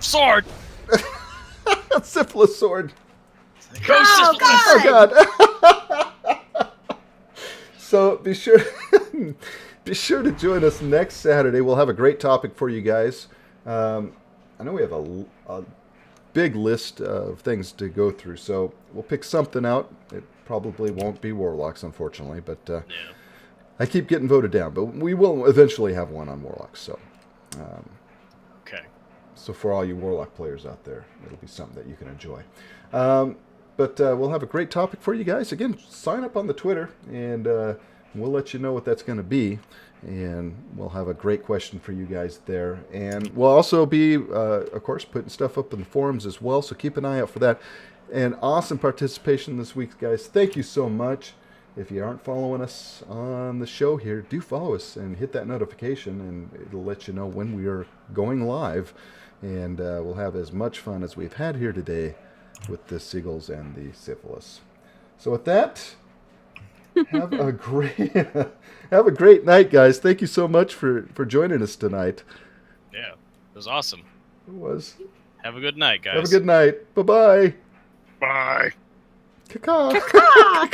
sword! Syphilis sword. Go, Oh, Syphilis! Oh, God. So be sure to join us next Saturday. We'll have a great topic for you guys. I know we have a big list of things to go through, so we'll pick something out. It probably won't be Warlocks, unfortunately, but Yeah. I keep getting voted down. But we will eventually have one on Warlocks. So, Okay. so for all you Warlock players out there, it'll be something that you can enjoy. But we'll have a great topic for you guys. Again, sign up on the Twitter, and we'll let you know what that's going to be. And we'll have a great question for you guys there. And we'll also be, of course, putting stuff up in the forums as well. So keep an eye out for that. And awesome participation this week, guys. Thank you so much. If you aren't following us on the show here, do follow us and hit that notification, and it'll let you know when we are going live. And we'll have as much fun as we've had here today with the seagulls and the syphilis. So with that, have a great night, guys. Thank you so much for joining us tonight. Yeah, it was awesome. It was. Have a good night, guys. Have a good night. Bye-bye. Bye. Caw-caw.